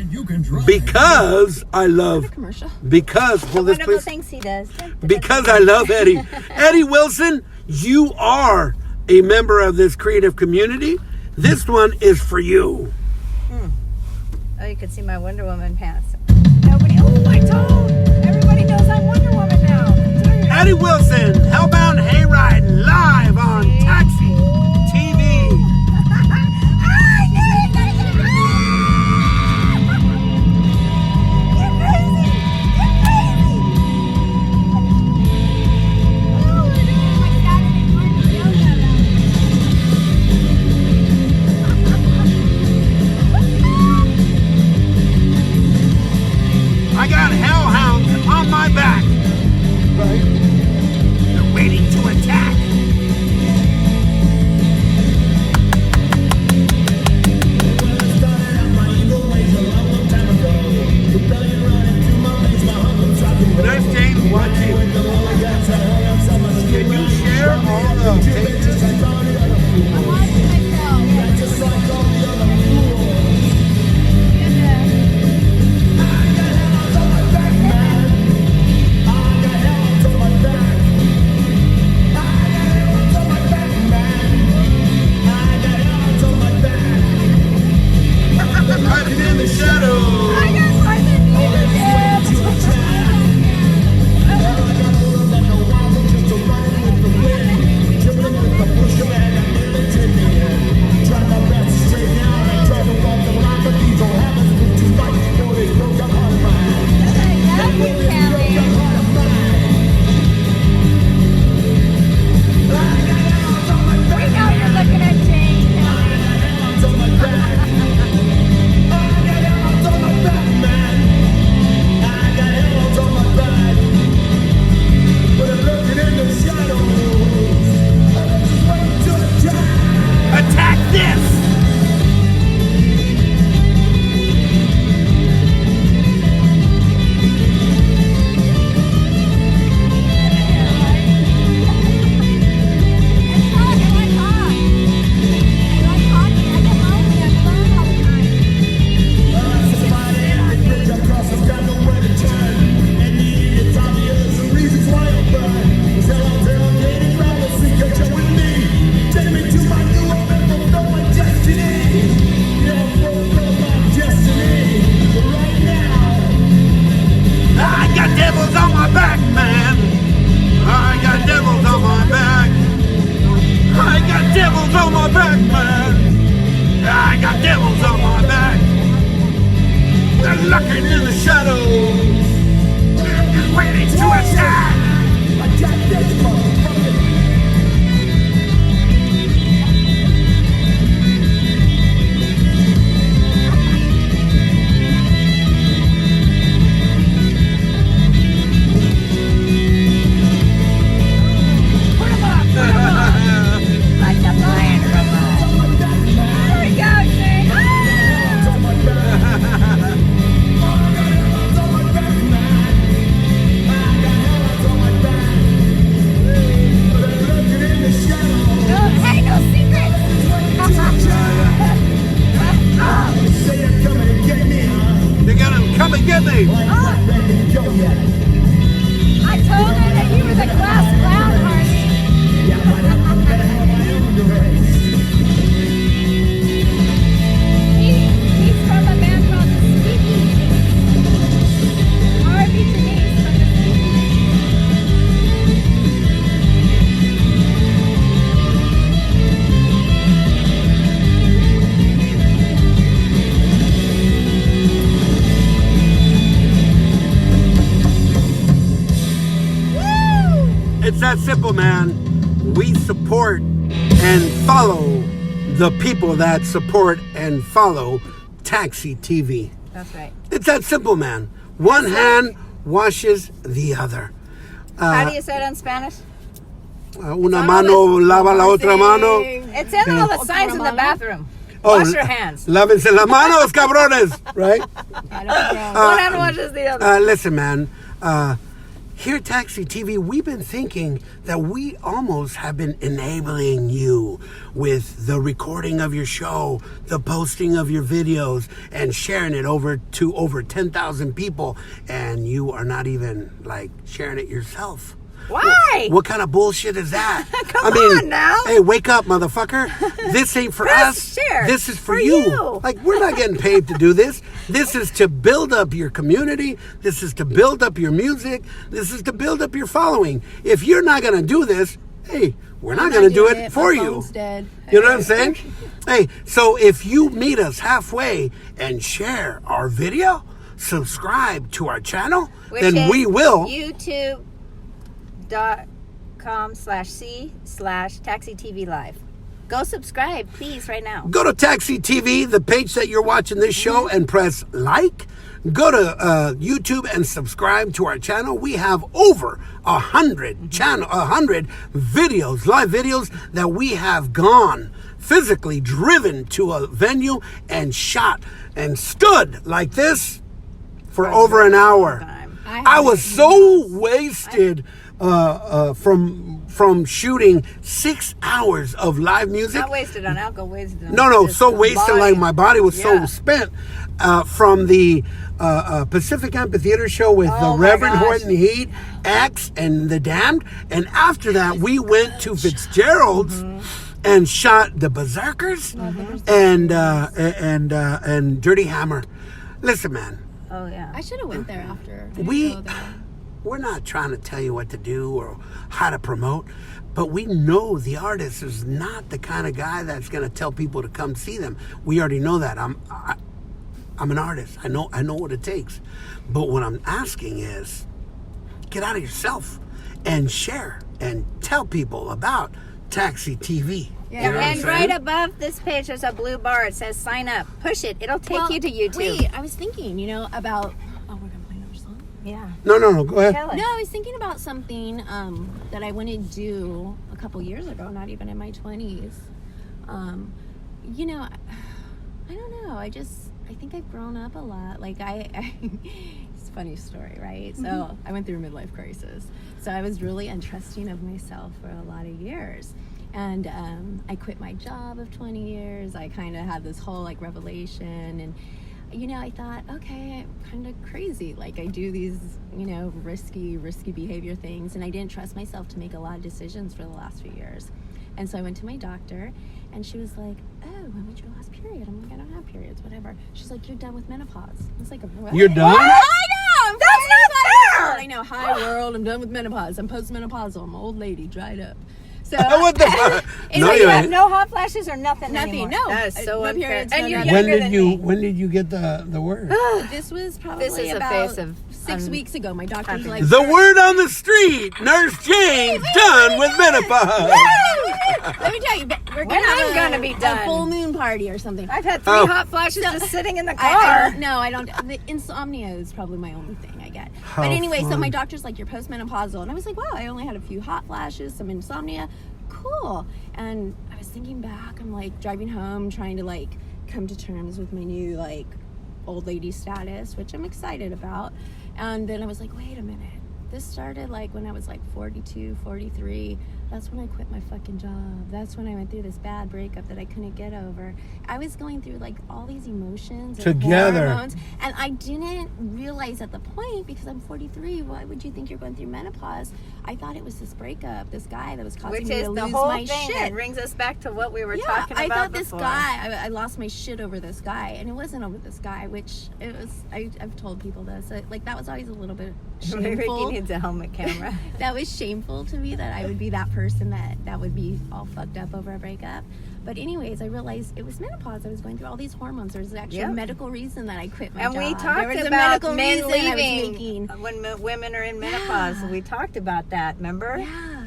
I love commercial. hold this Wonderful please. things he does. Because I love Eddie. Eddie Wilson, you are a member of this creative community. This one is for you. Oh, you could see my Wonder Woman pants. Nobody. Oh, my toe! Everybody knows I'm Wonder Woman now. Eddie Wilson, Hellbound Hayride, live on TAXITV. I got hellhounds on my back. They're waiting to attack. Nurse Jane's watching. Can you share all the pages? lurking in the shadows, waiting to attack. Like the plan from There we go, Shane. Hey, no secrets. They got him, come and get me. I told her that you were the class clown, Hardy. He's from a band called the Speakeasy. Harvey Denise from the Speakeasy. It's that simple, man. We support and follow the people that support and follow Taxi TV. That's right. It's that simple, man. One hand washes the other. How do you say it in Spanish? Una mano lava la otra mano. It's in all the signs in the bathroom. Oh, Wash your hands. Lávense las manos, cabrones. Right? I don't know. One hand washes the other. Listen, man. Here at Taxi TV, we've been thinking that we almost have been enabling you with the recording of your show, the posting of your videos, and sharing it to over 10,000 people, and you are not even, like, sharing it yourself. Why? What kind of bullshit is that? Come on now. Hey, wake up, motherfucker. This ain't for Press us. share. This is for For you. you. Like, we're not getting paid to do this. This is to build up your community. This is to build up your music. This is to build up your following. If you're not going to do this, hey, we're not going to do it for My you. phone's dead. You know what I'm saying? Hey, so if you meet us halfway and share our video, subscribe to our channel, Which then is we will. YouTube.com/C/Taxi TV Live. Go subscribe, please, right now. Go to Taxi TV, the page that you're watching this show, and press like. Go to YouTube and subscribe to our channel. We have over 100 videos, live videos that we have gone physically driven to a venue and shot and stood like this for over an hour. I was so wasted from shooting 6 hours of live music. Not wasted on alcohol, wasted on No, just so the wasted, body. like my body was so Yeah. spent from the Pacific Amphitheater show with Oh the my Reverend gosh. Horton Heat, X, and the Damned. And after that, we went to Fitzgerald's and shot the Berserkers and Dirty Hammer. Listen, man, Oh, yeah. I should have went there after. I didn't We- go there. we're not trying to tell you what to do or how to promote, but we know the artist is not the kind of guy that's going to tell people to come see them. We already know that. I'm an artist. I know what it takes. But what I'm asking is, get out of yourself and share and tell people about Taxi TV. Yeah. You know what I'm And saying? right above this page, there's a blue bar. It says sign up. Push it. It'll take Well, you to YouTube. Wait, I was thinking, about. Oh, we're gonna play another song. Yeah. No, go ahead. Tell us. No, I was thinking about something that I wanted to do a couple years ago, not even in my 20s. I don't know. I think I've grown up a lot. Like it's a funny story, right? So I went through a midlife crisis. So I was really untrusting of myself for a lot of years. And I quit my job of 20 years. I kind of had this whole revelation, and I thought, okay, I'm kind of crazy. Like I do these, risky behavior things, and I didn't trust myself to make a lot of decisions for the last few years. And so I went to my doctor, and she was like, "Oh, when was your last period?" I'm like, "I don't have periods, whatever." She's like, "You're done with menopause." I was like, "What?" You're done? I know. That's not fair. I know. Hi world. I'm done with menopause. I'm postmenopausal. I'm an old lady, dried up. So What the fuck? Anyway, No, You you have ain't. no hot flashes or nothing Nothing, anymore. no. That is so No unfair. periods, And no you're nothing. younger When than did you me. when did you get the word? this was probably This is a about face of 6 weeks ago. My doctor's like, The word on the street, Nurse Jane's done with menopause. let me tell you, we're When gonna I'm have gonna be done. a full moon party or something. I've had 3 Oh. hot flashes just sitting in the car. I don't. The insomnia is probably my only thing I get. How But anyway, so fun. my doctor's like, you're postmenopausal, and I was like, wow, I only had a few hot flashes, some insomnia, cool. And I was thinking back, I'm like driving home, trying to like come to terms with my new like old lady status, which I'm excited about. And then I was like, wait a minute. This started like when I was like 42, 43. That's when I quit my fucking job. That's when I went through this bad breakup that I couldn't get over. I was going through like all these emotions and Together. hormones, and I didn't realize at the point, because I'm 43, why would you think you're going through menopause? I thought it was this breakup, this guy that was causing Which me is to the lose whole my thing shit. that brings us back to what we were Yeah, talking about I thought before. this guy, I lost my shit over this guy, and it wasn't over this guy, which it was, I've told people this, like that was always a little bit Ricky shameful. needs a helmet camera. That was shameful to me, that I would be that person that would be all fucked up over a breakup. But anyways, I realized it was menopause. I was going through all these hormones. There was an actual Yep. medical reason that I quit my And job. we There talked was a about medical men reason I was leaving making. when women are in menopause. Yeah. We talked about that, remember? Yeah.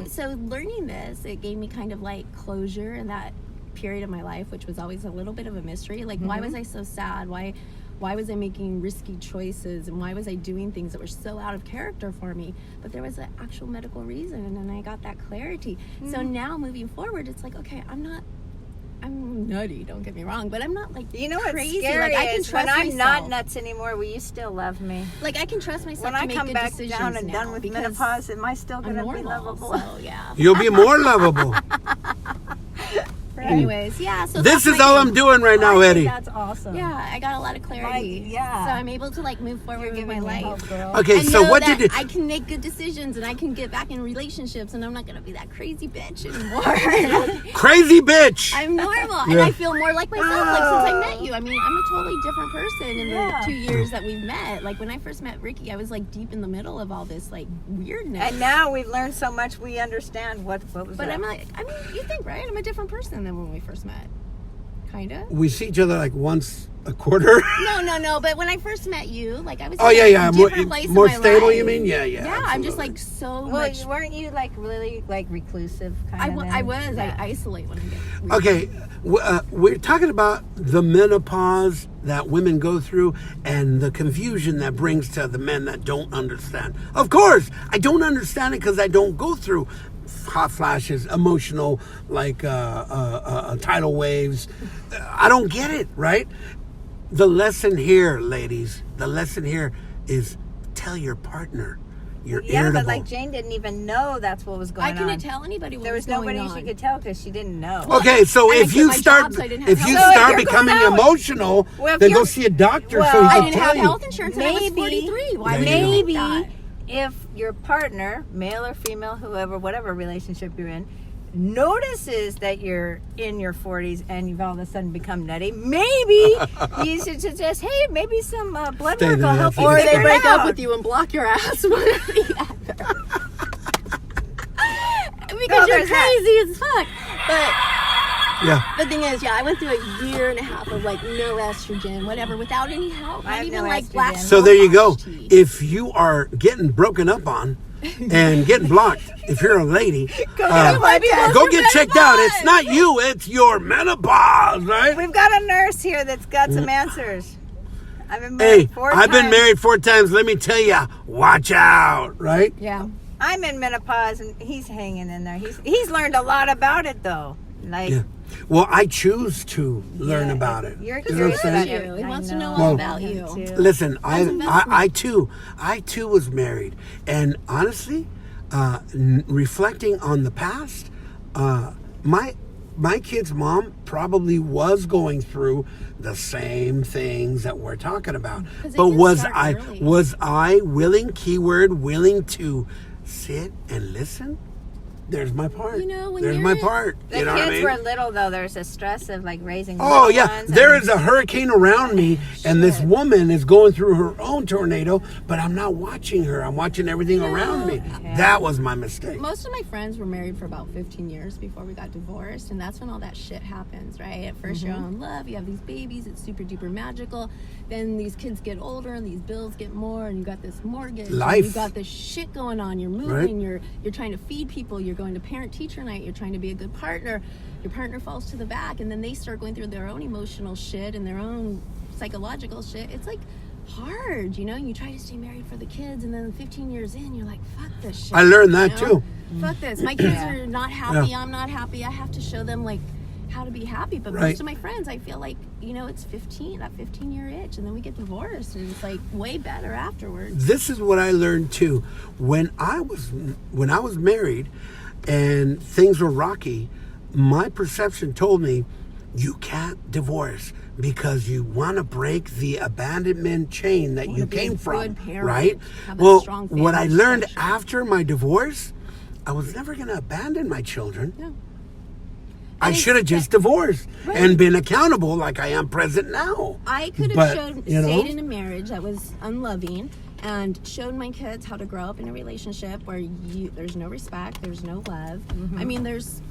So learning this, it gave me kind of like closure in that period of my life, which was always a little bit of a mystery. Like, why was I so sad? Why was I making risky choices, and why was I doing things that were so out of character for me? But there was an actual medical reason, and then I got that clarity. So now moving forward, it's like, okay, I'm nutty, don't get me wrong, but I'm not like You know what's crazy. scary Like, I can is trust when I'm myself. not nuts anymore, will you still love me? Like, I can trust myself When to I make come good back decisions down and now done with because menopause, am I still I'm going to be normal. lovable? So yeah. You'll be more lovable. Anyways, yeah. So This that's is my all thing. I'm doing right now, I think Eddie. that's awesome. Yeah, I got a lot of clarity. Like, yeah. So I'm able to like move forward with my Giving me life. hope, girl. Okay, And so know what that did you? I can make good decisions, and I can get back in relationships, and I'm not gonna be that crazy bitch anymore. Crazy bitch. I'm normal, and Yeah. I feel more like myself. Like since I met you, I mean, I'm a totally different person in Yeah. the 2 years that we've met. Like when I first met Ricky, I was like deep in the middle of all this like weirdness. And now we've learned so much, we understand what was But up. I'm like, I mean, you think, right? I'm a different person than when we first met. Kinda. We see each other like once a quarter. No. But when I first met you, like I was. Oh in yeah, a yeah. different place in More my stable, life. you mean? Yeah, yeah. Yeah, I'm just absolutely. like so Well, much. weren't you like really like reclusive kind I of? was. Yeah. I isolate when I get. Okay, we're talking about the menopause that women go through and the confusion that brings to the men that don't understand. Of course, I don't understand it because I don't go through hot flashes, emotional, like tidal waves. I don't get it, right? The lesson here, ladies, the lesson here is tell your partner you're Yeah, irritable. but like Jane didn't even know that's what was going I on. couldn't tell anybody what There was going nobody on. she could tell because she didn't know. Okay, so And I if quit you my start, job, so I didn't have if you health. So if start you're going becoming out- emotional, Well, if then go you're- see a doctor Well, so he I can didn't tell have you. health insurance, and I was 43. Why would There you you go. think Maybe that? if your partner, male or female, whoever, whatever relationship you're in, notices that you're in your 40s and you've all of a sudden become nutty, maybe you should suggest, hey, maybe some blood Stay work will there, help that's you it. Or they figure it break up out. with you and block your ass. One or the other. Because No, you're there's that. crazy as fuck. But Yeah. the thing is, yeah, I went through a year and a half of like no estrogen, whatever, without any help. I Not have even no like estrogen. black. So there you go. tea. If you are getting broken up on and getting blocked, if you're a lady, Go get a blood test. go get checked out. It's not you, it's your menopause, right? We've got a nurse here that's got some answers. I've been Hey, married 4 times. I've been married 4 times. Let me tell you, watch out, right? Yeah. I'm in menopause and he's hanging in there. He's learned a lot about it though. Like Yeah. Well, I choose to learn yeah, about it. You're You know what curious I'm about saying? you. He I wants to know know. all Well, about Him you. too. Listen, investment. I too was married, and honestly, reflecting on the past, my kid's mom probably was going through the same things that we're talking about. 'Cause it But did was start I early. willing? Keyword willing to sit and listen? there's my part. You know, when there's you're- my part. The You know kids what I mean? were little though. There's a stress of like raising. Oh little yeah, ones there and- is a hurricane around me, and this woman is going through her own tornado, but I'm not watching her. I'm watching everything around me. That was my mistake. Most of my friends were married for about 15 years before we got divorced, and that's when all that shit happens, right? At 1st you're in love, you have these babies, it's super duper magical. Then these kids get older, and these bills get more, and you got this mortgage. and Life. you got this shit going on. You're moving. You're trying to feed people. You're going to parent-teacher night. You're trying to be a good partner. Your partner falls to the back, and then they start going through their own emotional shit and their own psychological shit. It's like hard, you know. You try to stay married for the kids, and then 15 years in, you're like, fuck this shit. I learned that you know? too. Fuck this. My kids are not happy. Yeah. I'm not happy. I have to show them like how to be happy. But Right. most of my friends, I feel like, you know, it's 15, that 15-year itch, and then we get divorced, and it's like way better afterwards. This is what I learned too. When I was married and things were rocky, my perception told me you can't divorce because you want to break the abandonment chain that you be a came from, good parent, right? have that Well, strong what I family learned structure. after my divorce, I was never going to abandon my children. Yeah. I And should have it's- just divorced Right. and been accountable like I am present now. I could have But, showed, you know? stayed in a marriage that was unloving and showed my kids how to grow up in a relationship where there's no respect, there's no love. I mean, there's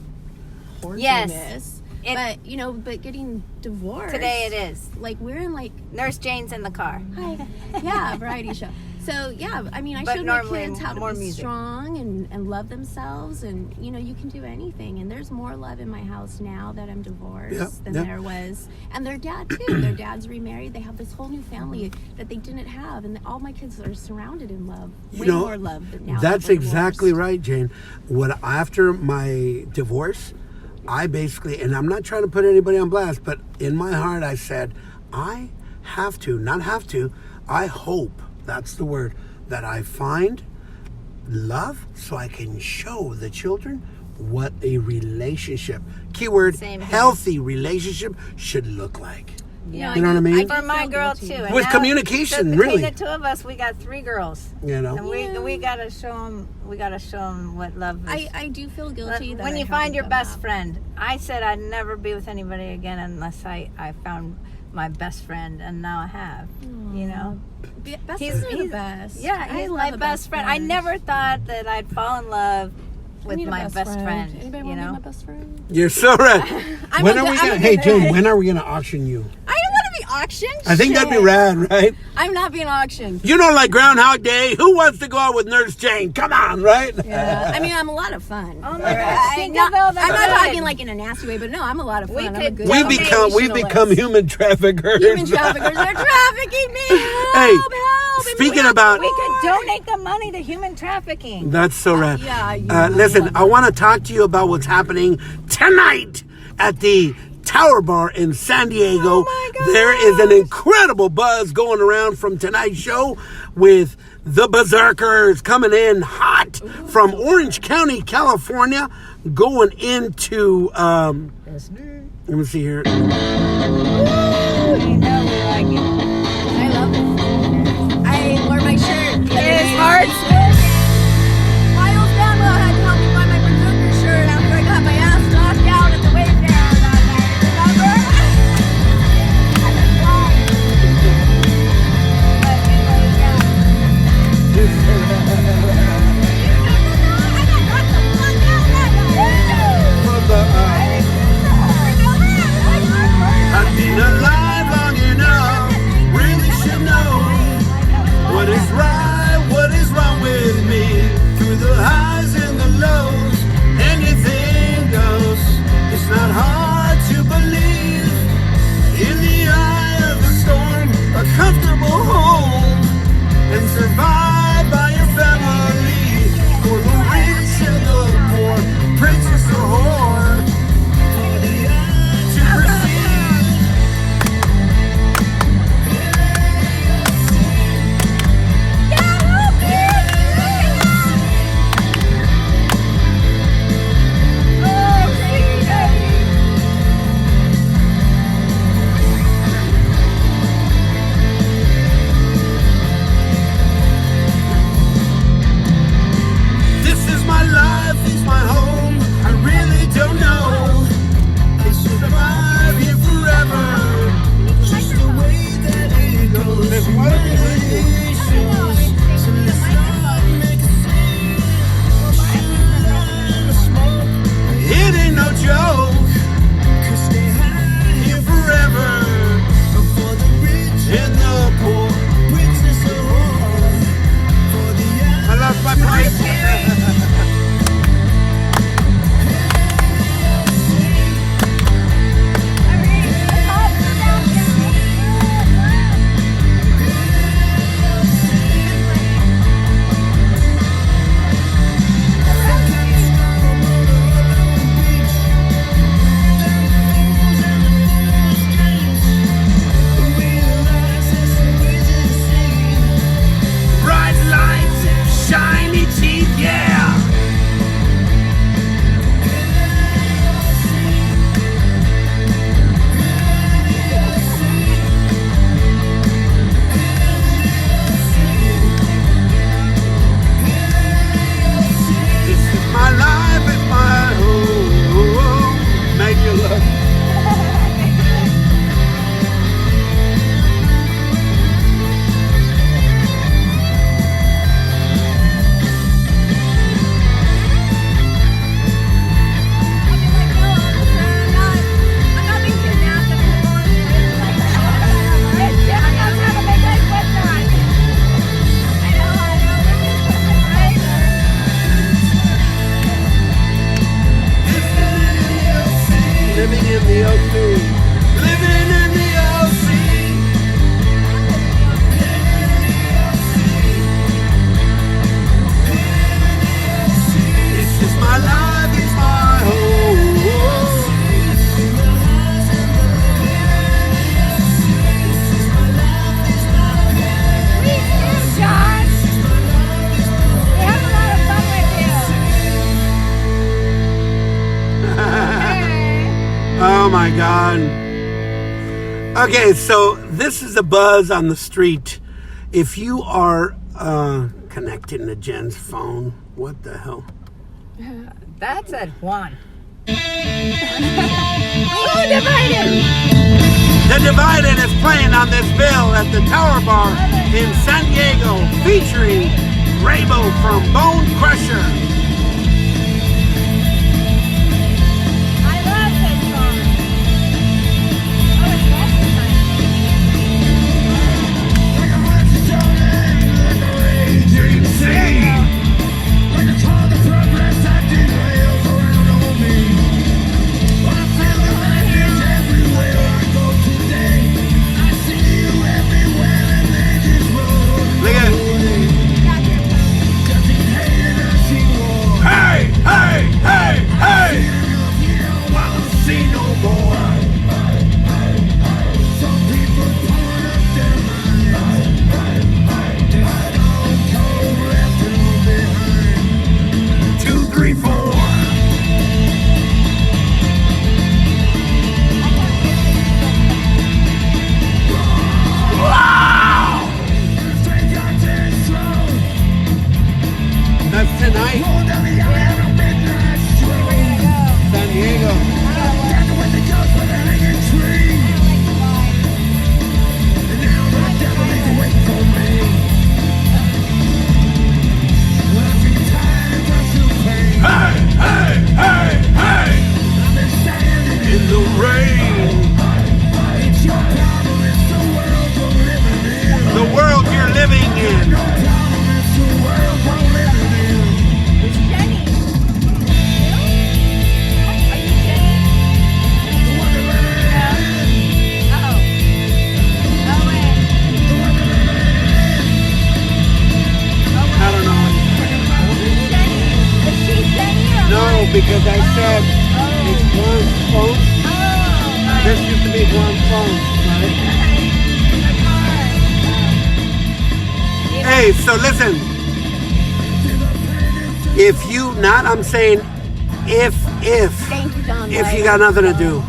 horribleness. But, you know, but getting divorced. Today it is. Like, we're in like, Nurse Jane's in the car. hi. Yeah, variety show. So, yeah, I mean, I But showed my normally kids how to more be music. strong and love themselves. And, you know, you can do anything. And there's more love in my house now that I'm divorced than yeah. there was. And their dad, too. Their dad's remarried. They have this whole new family that they didn't have. And all my kids are surrounded in love. You Way know, more love than now. That's that we're exactly divorced. right, Jane. After my divorce, I basically, and I'm not trying to put anybody on blast, but in my heart I said, I hope, that's the word, that I find love so I can show the children what a relationship, keyword, Same here. healthy relationship should look like. Yeah. You know what I mean? For my girl too. And With now, communication, so really. between the two of us, we got 3 girls. You know? And we gotta show them. We gotta show them what love is. I do feel guilty that When I you find haven't your done best that. friend, I said I'd never be with anybody again unless I found my best friend, and now I have. You know. Best He's- friends are the he's- best. Yeah, I he's love my a best friend. I never thought that I'd fall in love I with need a my best friend. Anybody You want to be know. my best friend? You're so right. I'm When a are good- we I'm gonna? a Hey, good- Jane, when are we gonna auction you? I don't want to be auctioned. I think that'd be Shit. rad, right? I'm not being auctioned. You know, like Groundhog Day. Who wants to go out with Nurse Jane? Come on, right? Yeah. I mean, I'm a lot of fun. Oh my God, Tinkerbell, that's I'm not good. talking like in a nasty way, but no, I'm a lot of fun. We I'm a could good We've foundationalist. become human traffickers. Human traffickers. They're trafficking me. Help, Hey, help. And speaking we- about- We could donate the money to human trafficking. That's so rad. Yeah, you Listen, love I want to talk to you about what's happening tonight at the Tower Bar in San Diego. Oh my gosh. There is an incredible buzz going around from tonight's show with the Berserkers coming in hot from Orange County, California, going into let me see here. You know we like it. I love it. I wore my shirt. It is hard. Miles Bambo had to help me find my Berserker shirt after I got my ass knocked out at the Wayfair that night. Remember? I was crying. But anyway, yeah. You remember that? I got knocked the fuck out that night. From the, I've been alive long enough, really should know what is right, what is wrong with me. Through the highs and the lows, anything goes. It's not hard to believe. In the eye of the storm, a comfortable home, and survive by your family. For the rich and the poor, princess or whore, for the eye to perceive. my God. Okay, so this is a buzz on the street. If you are connecting to Jen's phone, what the hell? That's at Juan. Oh, Divided! The Divided is playing on this bill at the Tower Bar in San Diego, featuring Raybo from Bone Crusher. I love that song. Oh, it's Western time. Like a raging sea. Like a call to progress that derails around on me. But I feel the lightning everywhere I go today. I see you everywhere and they just roll Look at it. away. Just in hate and I see war. Hey, hey, hey, hey! While I see no more. Some people pulling up their minds. This stone cold left them behind. 2, 3, 4. Wow! That's tonight, San Diego. Hey, hey, hey, hey! In the rain, the world you're living in. It's Jenny. Are you Jenny? No. Oh. Oh, wait. I don't know. Jenny. Is she Jenny or No, what? because I said it's Juan's phone. Oh. This used to be Juan's phone, right? Hey, so listen. If you not, I'm saying if Thank you, John. if you got nothing to do,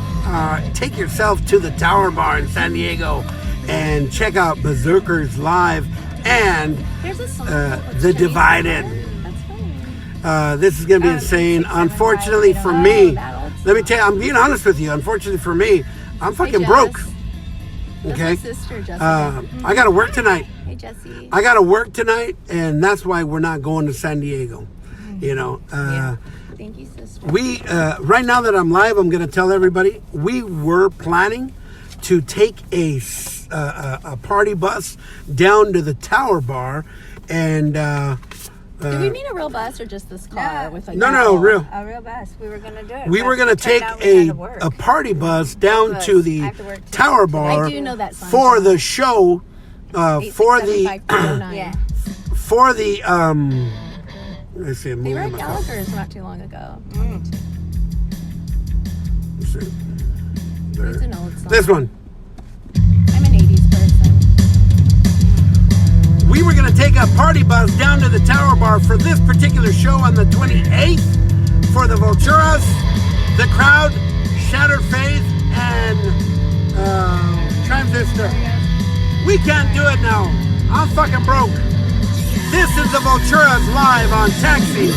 take yourself to the Tower Bar in San Diego and check out Berserkers Live and There's a song The Divided. That's funny. This is going to be insane. Unfortunately for me, let me tell you, I'm being honest with you. Unfortunately for me, I'm fucking Jess. broke. That's Okay? my sister, Jessica. I got to work tonight. Hey, Jessie. I got to work tonight, and that's why we're not going to San Diego. You know, Thank you, sister. we right now that I'm live, I'm going to tell everybody we were planning to take a party bus down to the TowerBar, and Did we mean a real bus or just this car with like no, real. A real bus. We were gonna do it. We but were going to it turned take out we had to work. a party bus down Bus. to I the have to work too. Tower Bar I do know that song. for the show, for the 867-509. Yeah. for the let's see, I'm They moving were my at phone. Gallagher's not too long ago. Let's see. There. It's an old song. This one. I'm an 80s person. We were going to take a party bus down to the Tower Bar for this particular show on the 28th for the Vulturas, the Crowd, Shattered Faith, and Transistor. We can't do it now. I'm fucking broke. This is the Vulturas live on TAXITV.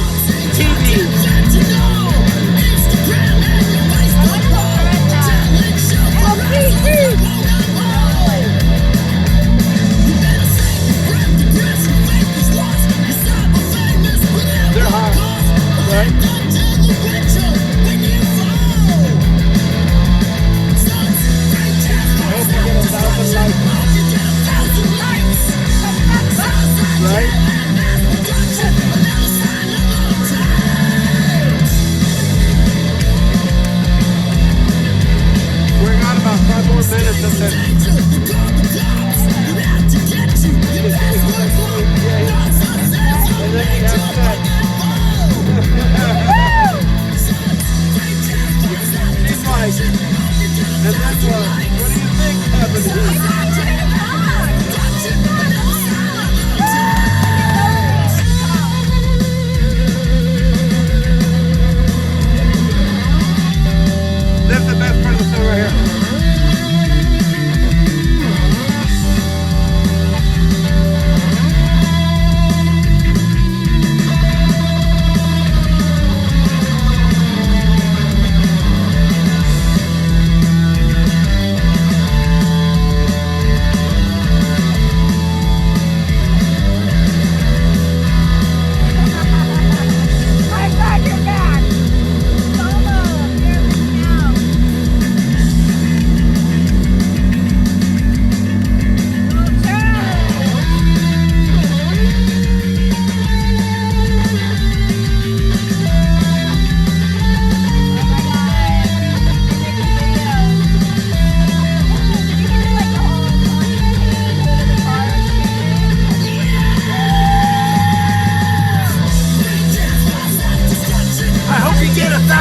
They're hot, right? I hope you get 1,000 likes. Right? We're got about 5 more minutes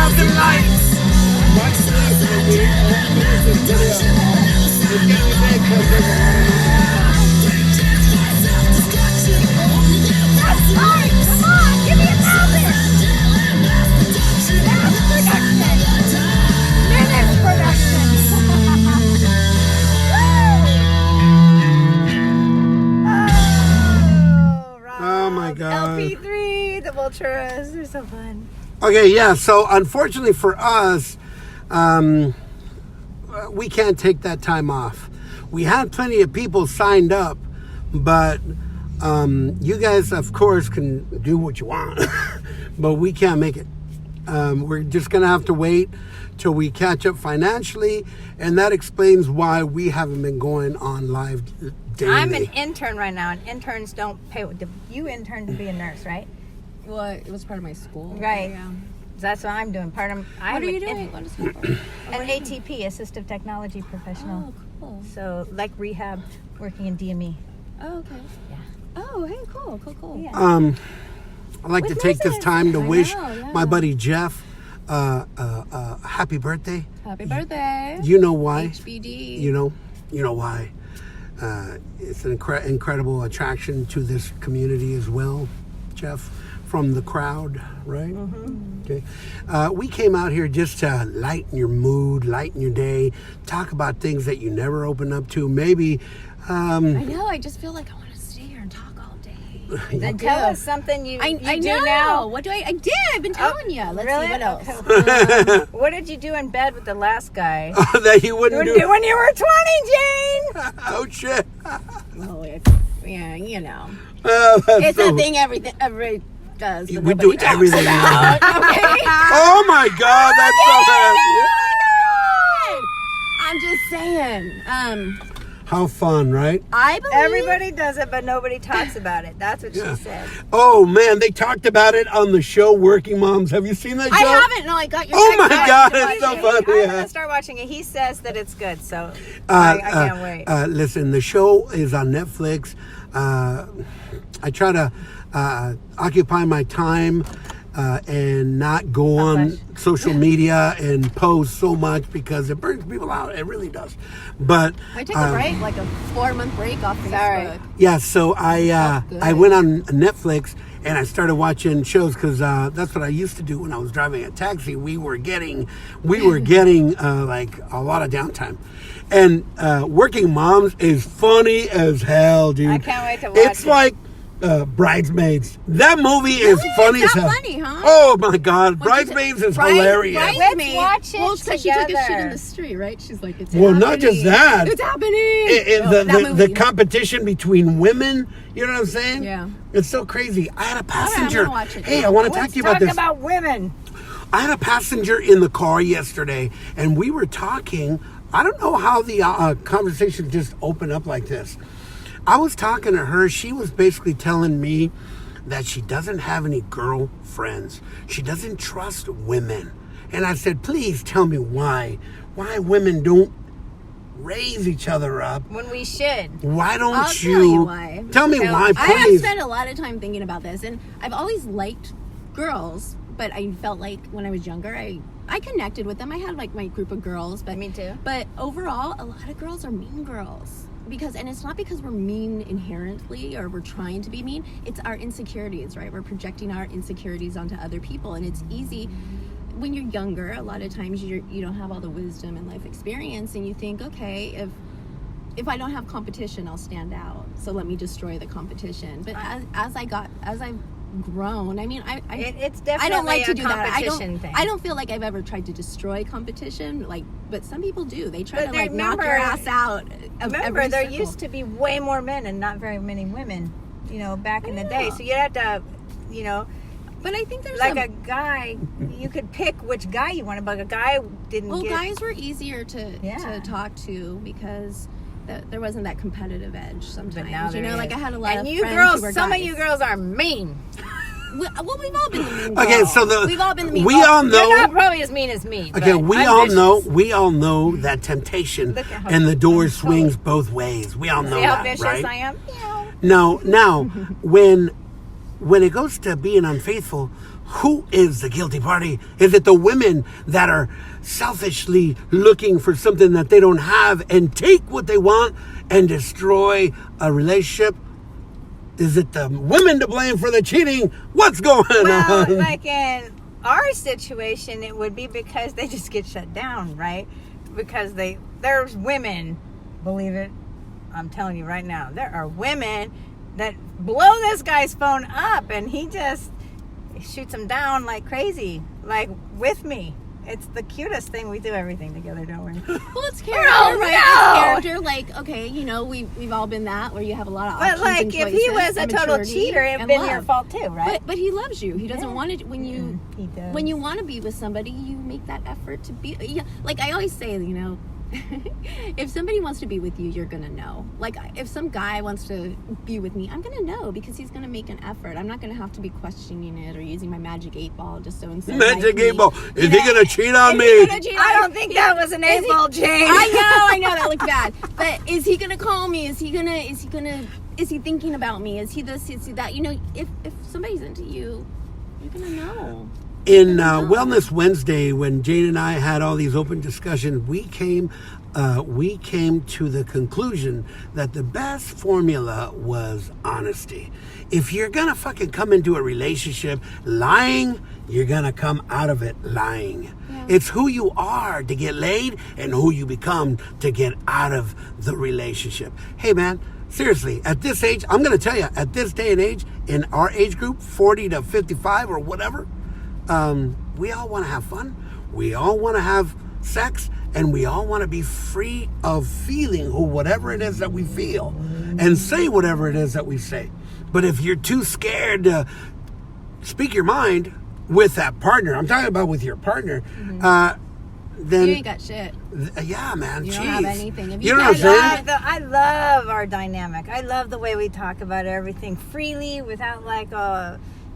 thousand lights. Watch this when we finish this video. It's gonna be big because there's a lot of That's right. Come on, give me 1,000. Minutes production. Oh my God. LP3, the Vulturas, they're so fun. Okay, yeah. So unfortunately for us, we can't take that time off. We had plenty of people signed up, but you guys, of course, can do what you want, but we can't make it. We're just gonna have to wait till we catch up financially, and that explains why we haven't been going on live daily. I'm an intern right now, and interns don't pay. You intern to be a nurse, right? Well, it was part of my school. Right. Yeah. That's what I'm doing. What are you doing? What is that for? An ATP, assistive technology professional. Oh, cool. So, like rehab, working in DME. Oh, okay. Yeah. Oh, hey, cool. Yeah. I'd like to With take this nurses. time to I wish know, yeah. my buddy Jeff happy birthday. Happy birthday. You know why? HBD. You know why. It's an incredible attraction to this community as well, Jeff, from the crowd, right? Mm-hmm. Okay. We came out here just to lighten your mood, lighten your day, talk about things that you never open up to. Maybe. I know. I just feel like I want to stay here and talk all day. Then tell us something you I do know. now. What do I did. I've been telling you. Let's Really? see what else. Okay. What did you do in bed with the last guy? that you wouldn't do. When you were 20, Jane. Oh shit. Oh, yeah, you know. That's It's so- a thing everybody does. But We nobody do talks everything. about. Okay. Oh my God, that's so I'm just saying. How fun, right? I believe Everybody does it, but nobody talks about it. That's what Yeah. she said. Oh man, they talked about it on the show Working Moms. Have you seen that show? I haven't. No, I got your. Oh my text. God, I'm it's so watching it. funny. I'm Yeah. gonna start watching it. He says that it's good, so I can't wait. Listen, the show is on Netflix. I try to occupy my time and not go on social media and post so much because it burns people out. It really does. But I took a break, like a 4-month break off Facebook. Sorry. yeah, so I good. went on Netflix and I started watching shows because that's what I used to do when I was driving a taxi. We were getting like a lot of downtime, and Working Moms is funny as hell, dude. I can't wait to watch It's it. like Bridesmaids. That movie is funny It's as that hell. funny, huh? Oh my God, Bridesmaids is hilarious. Bridesmaids. Let's watch it Well, because she took a shit together. in the street, right? She's like, it's Well, happening. not just that. It's happening. The competition between women, you know what I'm saying? Yeah. It's so crazy. I had a I'm passenger. gonna watch it. Hey, I want to talk Let's to you about talk this. about women. I had a passenger in the car yesterday, and we were talking. I don't know how the conversation just opened up like this. I was talking to her. She was basically telling me that she doesn't have any girlfriends. She doesn't trust women. And I said, please tell me why. Why women don't raise each other up. When we should. Why don't I'll you? tell you why. Tell me why, I have please. spent a lot of time thinking about this, and I've always liked girls, but I felt like when I was younger, I connected with them. I had like my group of girls, but Me too. But overall, a lot of girls are mean girls. And it's not because we're mean inherently or we're trying to be mean. It's our insecurities, right? We're projecting our insecurities onto other people, and it's easy when you're younger. A lot of times you don't have all the wisdom and life experience, and you think, okay, if I don't have competition, I'll stand out. So let me destroy the competition. But as I've grown, I mean, It's definitely I don't like a to do that. competition thing. I don't feel like I've ever tried to destroy competition. But some people do. They try But to like knock your ass out. Remember, there used to be way more men and not very many women, back in the day. So you'd have to, But I think there's like a guy, you could pick which guy you wanted, but a guy didn't well, get... guys were easier to Yeah. talk to because there wasn't that competitive edge sometimes. But now there like I is. had a lot and of you friends girls, who were some guys. of you girls are mean. Well, we've all been the mean Okay, girl. so we've all been the mean we girl. all know. You're not probably as mean as me. Okay, but we I'm all vicious. know. We all know that temptation Look at how- and the door I'm swings both ways. We all know See how that, vicious right? I am? Yeah. Now, when it goes to being unfaithful, Who is the guilty party? Is it the women that are selfishly looking for something that they don't have and take what they want and destroy a relationship? Is it the women to blame for the cheating? What's going Well, on? like in our situation, it would be because they just get shut down, right? Because there's women, believe it, I'm telling you right now, there are women that blow this guy's phone up and he just shoots them down like crazy, like with me. It's the cutest thing. We do everything together, don't we? Well, it's character, Oh, right? no! It's character. Like, okay, you know, we've all been that, where you have a lot of options But like, and if he choices was a and total maturity cheater, it'd and been love. your fault too, right? But he loves you. He doesn't Yeah. want it when you He does. when you want to be with somebody. You make that effort to be. Yeah, like I always say, you know, if somebody wants to be with you, you're gonna know. Like if some guy wants to be with me, I'm gonna know because he's gonna make an effort. I'm not gonna have to be questioning it or using my magic 8 ball just so and so. Magic 8 ball. Is he going to cheat on me? I don't think that was an 8-ball, Jane. I know that looks bad. But is he gonna call me? Is he thinking about me? Is he this? Is he that? You know, if somebody's into you, you're gonna know. In Wellness Wednesday, when Jane and I had all these open discussions, we came to the conclusion that the best formula was honesty. If you're gonna fucking come into a relationship lying, you're gonna come out of it lying. Yeah. It's who you are to get laid and who you become to get out of the relationship. Hey man, seriously, at this age, I'm gonna tell you, at this day and age, in our age group, 40 to 55 or whatever, we all want to have fun. We all want to have sex, and we all want to be free of feeling whatever it is that we feel and say whatever it is that we say. But if you're too scared to speak your mind with that partner, I'm talking about with your partner, then You ain't got shit. Yeah, man. You Jeez. don't have anything. If You you know what I'm got saying? I love our dynamic. I love the way we talk about everything freely without like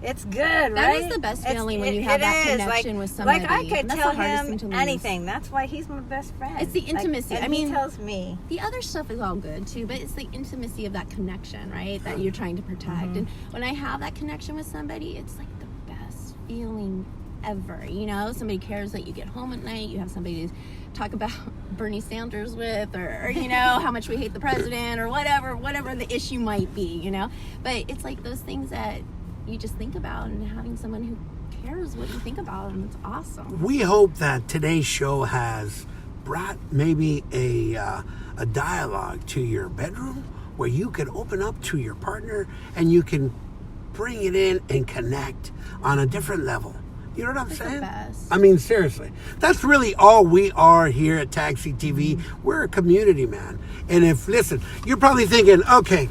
it's good, right? That is the best feeling when you have that connection with somebody. Like I could That's tell the hardest thing him to lose. anything. That's why he's my best friend. It's the intimacy. Like, and I mean, he tells me. The other stuff is all good too, but it's the intimacy of that connection, right? That you're trying to protect. And when I have that connection with somebody, it's like the best feeling ever. You know, somebody cares that you get home at night. You have somebody to talk about Bernie Sanders with, or you know, how much we hate the president, or whatever the issue might be. You know, but it's like those things that you just think about, and having someone who cares what you think about them, it's awesome. We hope that today's show has brought maybe a dialogue to your bedroom where you can open up to your partner and you can bring it in and connect on a different level. You know what I'm saying? The best. I mean, seriously. That's really all we are here at TAXITV. We're a community, man. And listen, you're probably thinking, okay,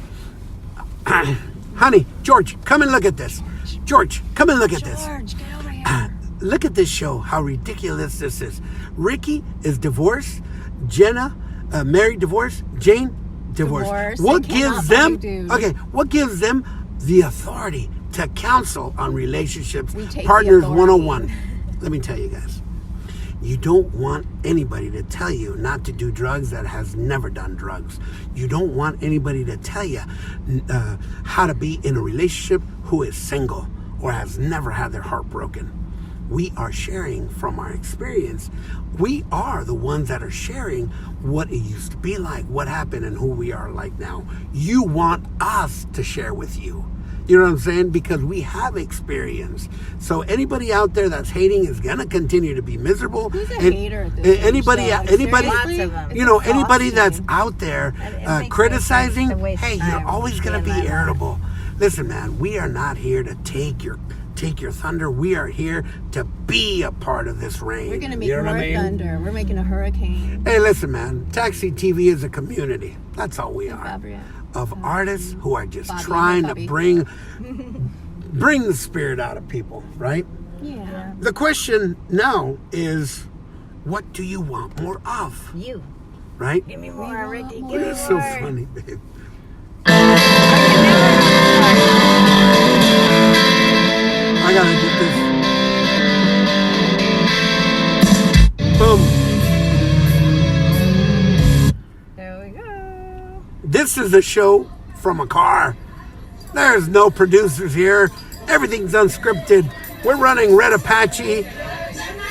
honey, George, come and look at this. George, come and look at this. George, get over here. Look at this show, how ridiculous this is. Ricky is divorced. Jenna, married, divorced. Jane, divorced. Divorced. What They cannot gives them, find a dude. okay, what gives them the authority to counsel on relationships? We take the Partners authority. 101. Let me tell you guys. You don't want anybody to tell you not to do drugs that has never done drugs. You don't want anybody to tell you how to be in a relationship who is single or has never had their heart broken. We are sharing from our experience. We are the ones that are sharing what it used to be like, what happened, and who we are like now. You want us to share with you. You know what I'm saying? Because we have experience. So anybody out there that's hating is gonna continue to be miserable. Who's a And hater at this age, anybody, though? anybody, Lots of them. you know, It's anybody that's exhausting. out there It makes criticizing, no sense to waste hey, you're time always gonna be being like that. irritable. Listen, man, we are not here to take your thunder. We are here to be a part of this rain. We're gonna make You know more what I mean? thunder. We're making a hurricane. Hey, listen, man. TAXITV is a community. That's all we are. Gabrielle. Of artists who are just Bobby, trying Bobby. to bring the spirit out of people, right? Yeah. The question now is, what do you want more of, You. right? Give me more, Ricky. Give You're me so more. funny, babe. I gotta get this. Boom. There we go. This is a show from a car. There's no producers here. Everything's unscripted. We're running Red Apache,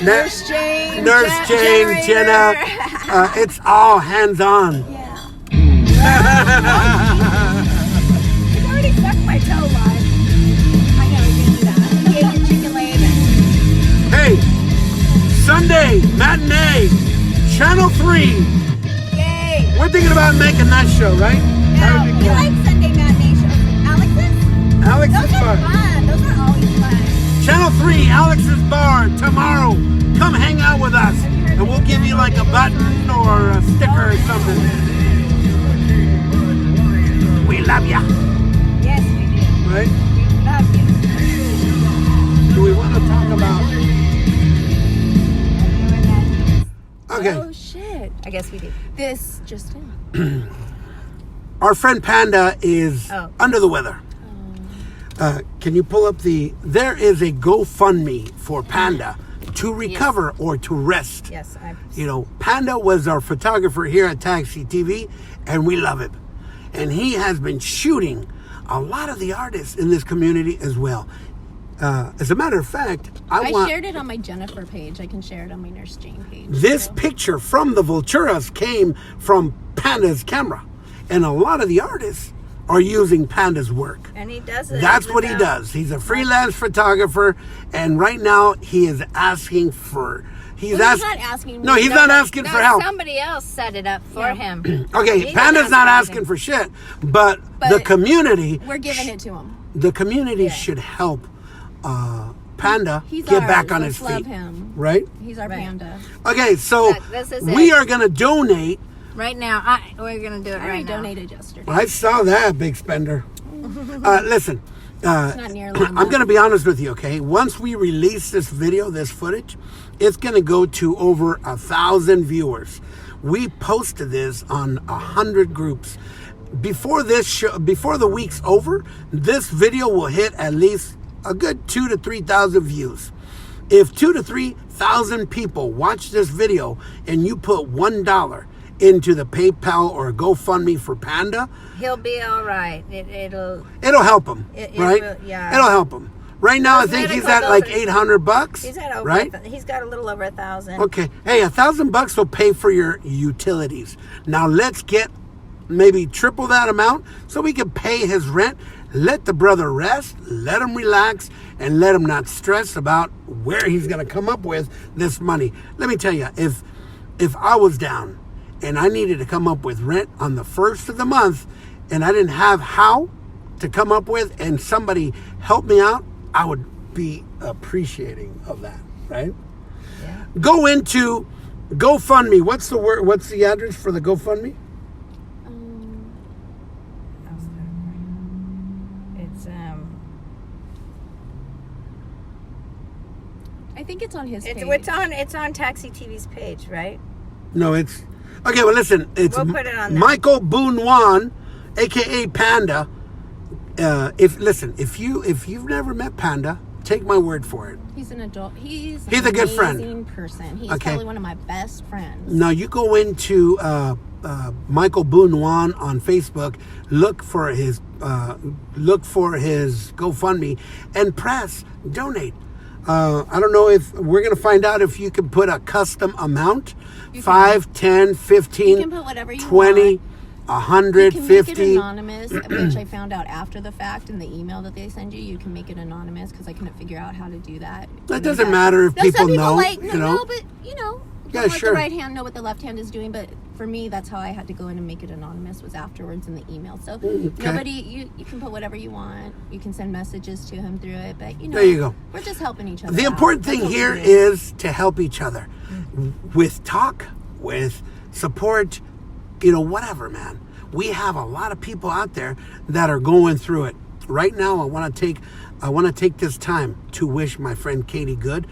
Nurse Jane, Nurse Jane, Jenna. It's all hands on. It's already sucked my toe live. I know, you can do that. He ate your chicken leg. Hey, Sunday matinee, Channel 3. Yay! We're thinking about making that show, right? Now, we like Sunday matinee shows. Alex's? Alex's Those are Bar. fun. Those are always fun. Channel 3, Alex's Bar, tomorrow. Come hang out with us, and we'll give you like a button or a sticker or something. We love ya, Yes, we do. right? We love you. Do we want to talk about? Okay, Oh shit! I guess we do. This just in. our friend Panda is Oh. under the weather. Can you pull up there is a GoFundMe for Panda to recover or to rest. Yes, You know, Panda was our photographer here at TAXITV, and we love him. And he has been shooting a lot of the artists in this community as well. As a matter of fact, I want shared it on my Jennifer page. I can share it on my Nurse Jane page. this too. picture from the Vulturas came from Panda's camera, and a lot of the artists are using Panda's work. and he does it. That's what he without- does. He's a freelance photographer, and right now he is asking for. He's Well, he's asking. not asking. No, he's not asking No, for help. somebody else set it up for Yeah. him. Okay, He Panda's didn't not ask for asking for shit, but the But community, We're giving it to him. the community should help Panda He's get ours. back on Let's his love feet. him. Right? He's our Right. panda. Okay, so Look, this is we it. are going to donate. Right now, we're gonna do it I already right now. donated yesterday. I saw that, big spender. Listen, not nearly I'm enough. going to be honest with you, okay? Once we release this video, this footage, it's going to go to over 1,000 viewers. We posted this on 100 groups. Before this show, before the week's over, this video will hit at least a good 2,000 to 3,000 views. If 2,000 to 3,000 people watch this video and you put $1 into the PayPal or GoFundMe for Panda, He'll be all right. It'll. it'll help him, It right? will, yeah. It'll help him. Right now, I Those think he's medical at like bills are- $800. He's at over. right? He's got a little over 1,000. Okay. Hey, $1,000 will pay for your utilities. Now let's get maybe triple that amount so we can pay his rent. Let the brother rest, let him relax, and let him not stress about where he's going to come up with this money. Let me tell you, if I was down and I needed to come up with rent on the first of the month and I didn't have how to come up with, and somebody helped me out, I would be appreciating of that, right? Yeah. Go into GoFundMe. What's the word? What's the address for the GoFundMe? It's I think it's on his page. it's on Taxi TV's page, right? No, it's okay. Well, listen, it's We'll put it on there. Michael Boonwan, aka Panda. If you've never met Panda, take my word for it. He's an adult. He's a good friend. amazing person. He's Okay. probably one of my best friends. Now you go into Michael Boonwan on Facebook, look for his GoFundMe, and press donate. I don't know if we're going to find out if you can put a custom amount, You can. 5, 10, 15, You can put whatever you 20, want. 100, You can make it 50. anonymous, which I found out after the fact in the email that they send you. You can make it anonymous because I couldn't figure out how to do that. That doesn't matter if No, some people know, like, you know. No, but you know, Yeah, let sure. the right hand know what the left hand is doing. But for me, that's how I had to go in and make it anonymous, was afterwards in the email. So nobody, you can put whatever you want. You can send messages to him through it. But you know, There you go. We're just helping each other. The out. important That's thing what we here do. is to help each other with talk, with support, you know, whatever, man. We have a lot of people out there that are going through it. Right now, I want to take this time to wish my friend Katie Good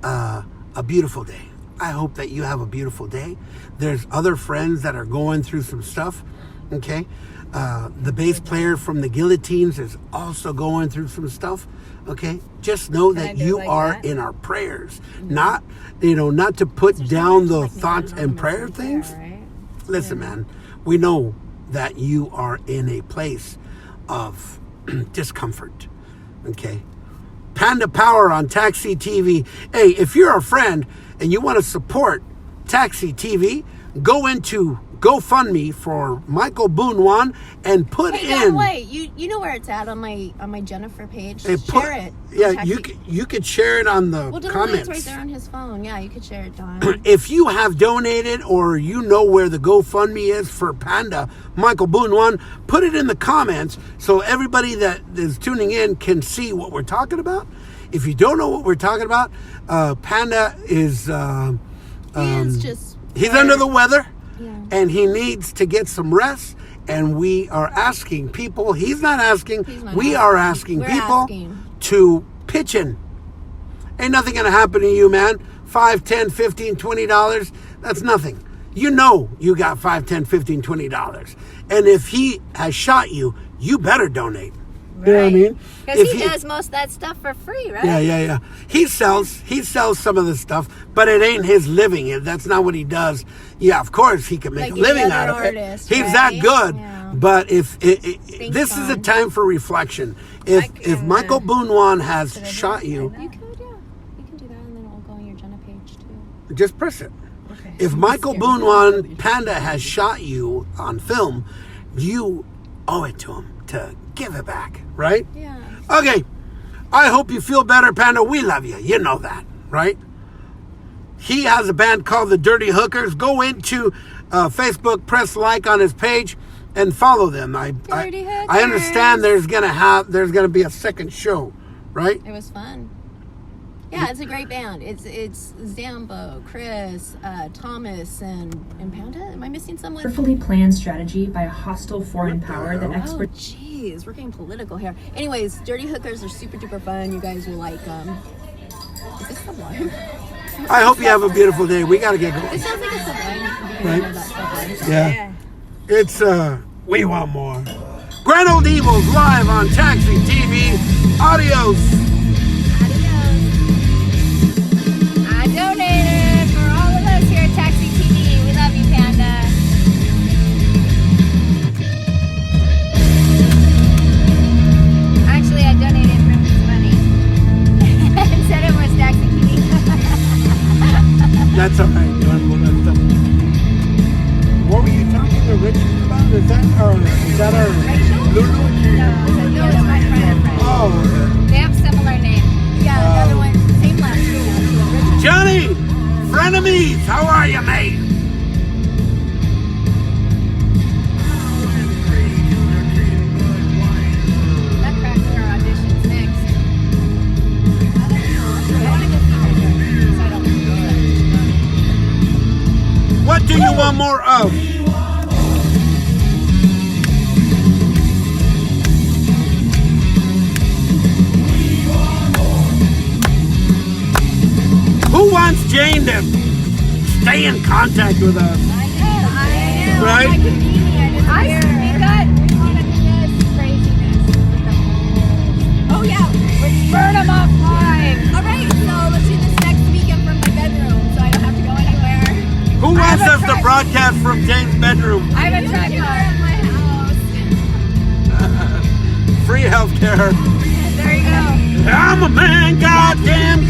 a beautiful day. I hope that you have a beautiful day. There's other friends that are going through some stuff, okay? The bass player from the Guillotines is also going through some stuff, okay? Just know Can I that do you like are that? in our prayers. Not to put down the Like thoughts and anonymous prayer in things. there, right? Listen, man, we know that you are in a place of discomfort, okay? Panda Power on TAXITV. Hey, if you're a friend and you want to support TAXITV, go into GoFundMe for Michael Boonwan and put Hey, in. wait, you know where it's at on my Jennifer page. Hey, Share it. Yeah, you could share it on the Well, Dylan, comments. it's right there on his phone. Yeah, you could share it, Don. If you have donated or you know where the GoFundMe is for Panda, Michael Boonwan, put it in the comments so everybody that is tuning in can see what we're talking about. If you don't know what we're talking about, Panda is... he's under the weather. Yeah. And he needs to get some rest. And we are asking people, he's not asking, we are asking We're people asking. to pitch in. Ain't nothing going to happen to you, man. $5, $10, $15, $20, that's nothing. You know you got $5, $10, $15, $20. And if he has shot you, you better donate. You know what I mean? Because he does most of that stuff for free, right? Yeah. He sells some of the stuff, but it ain't his living. That's not what he does. Yeah, of course he can make Like a living any out other of it. artist, He's right? that good. Yeah. But if this is a time for reflection. If Michael Boonwan has shot you, You could, yeah. You can do that, and then it'll go on your Jenna page too. just press it. Okay. If Michael Boonwan Panda has shot you on film, you owe it to him to give it back, right? Yeah. Okay, I hope you feel better, Panda. We love you. You know that, right? He has a band called the Dirty Hookers. Go into Facebook, press like on his page, and follow them. I understand there's gonna be a second show, right? It was fun. Yeah, it's a great band. It's Zambo, Chris, Thomas, and Panda. Am I missing someone? Carefully planned strategy by a hostile foreign power that Oh, experts. jeez, we're getting political here. Anyways, Dirty Hookers are super duper fun. You guys will like them. Is this Sublime? I hope you have a beautiful day. We gotta get It going. sounds like a Sublime. Right. Right. That Sublime. Yeah. It's we want more. Grand Old Evil's live on TAXITV. Adios. I donated for all of us here at Taxi TV. We love you, Panda. Actually, I donated from his money. And said it was Taxi TV. That's all right. What were you talking to Richard about? Is that our Lulu? No, it's my friend. Oh, They have similar names. Yeah, another one. Same last name. Johnny, frenemies, how are you, mate? Nutcracker auditions next. I want to go see her so I don't What do you want more of? Who wants Jane to stay in contact with us? I know. Right? Like a genie, I we want to do this craziness with the Oh yeah. Let's burn them off live. All right. So let's do this next weekend from my bedroom, so I don't have to go anywhere. Who wants us to broadcast from Jane's bedroom? I have a Here tripod. at my house. Free healthcare. There you go. I'm a man, goddamn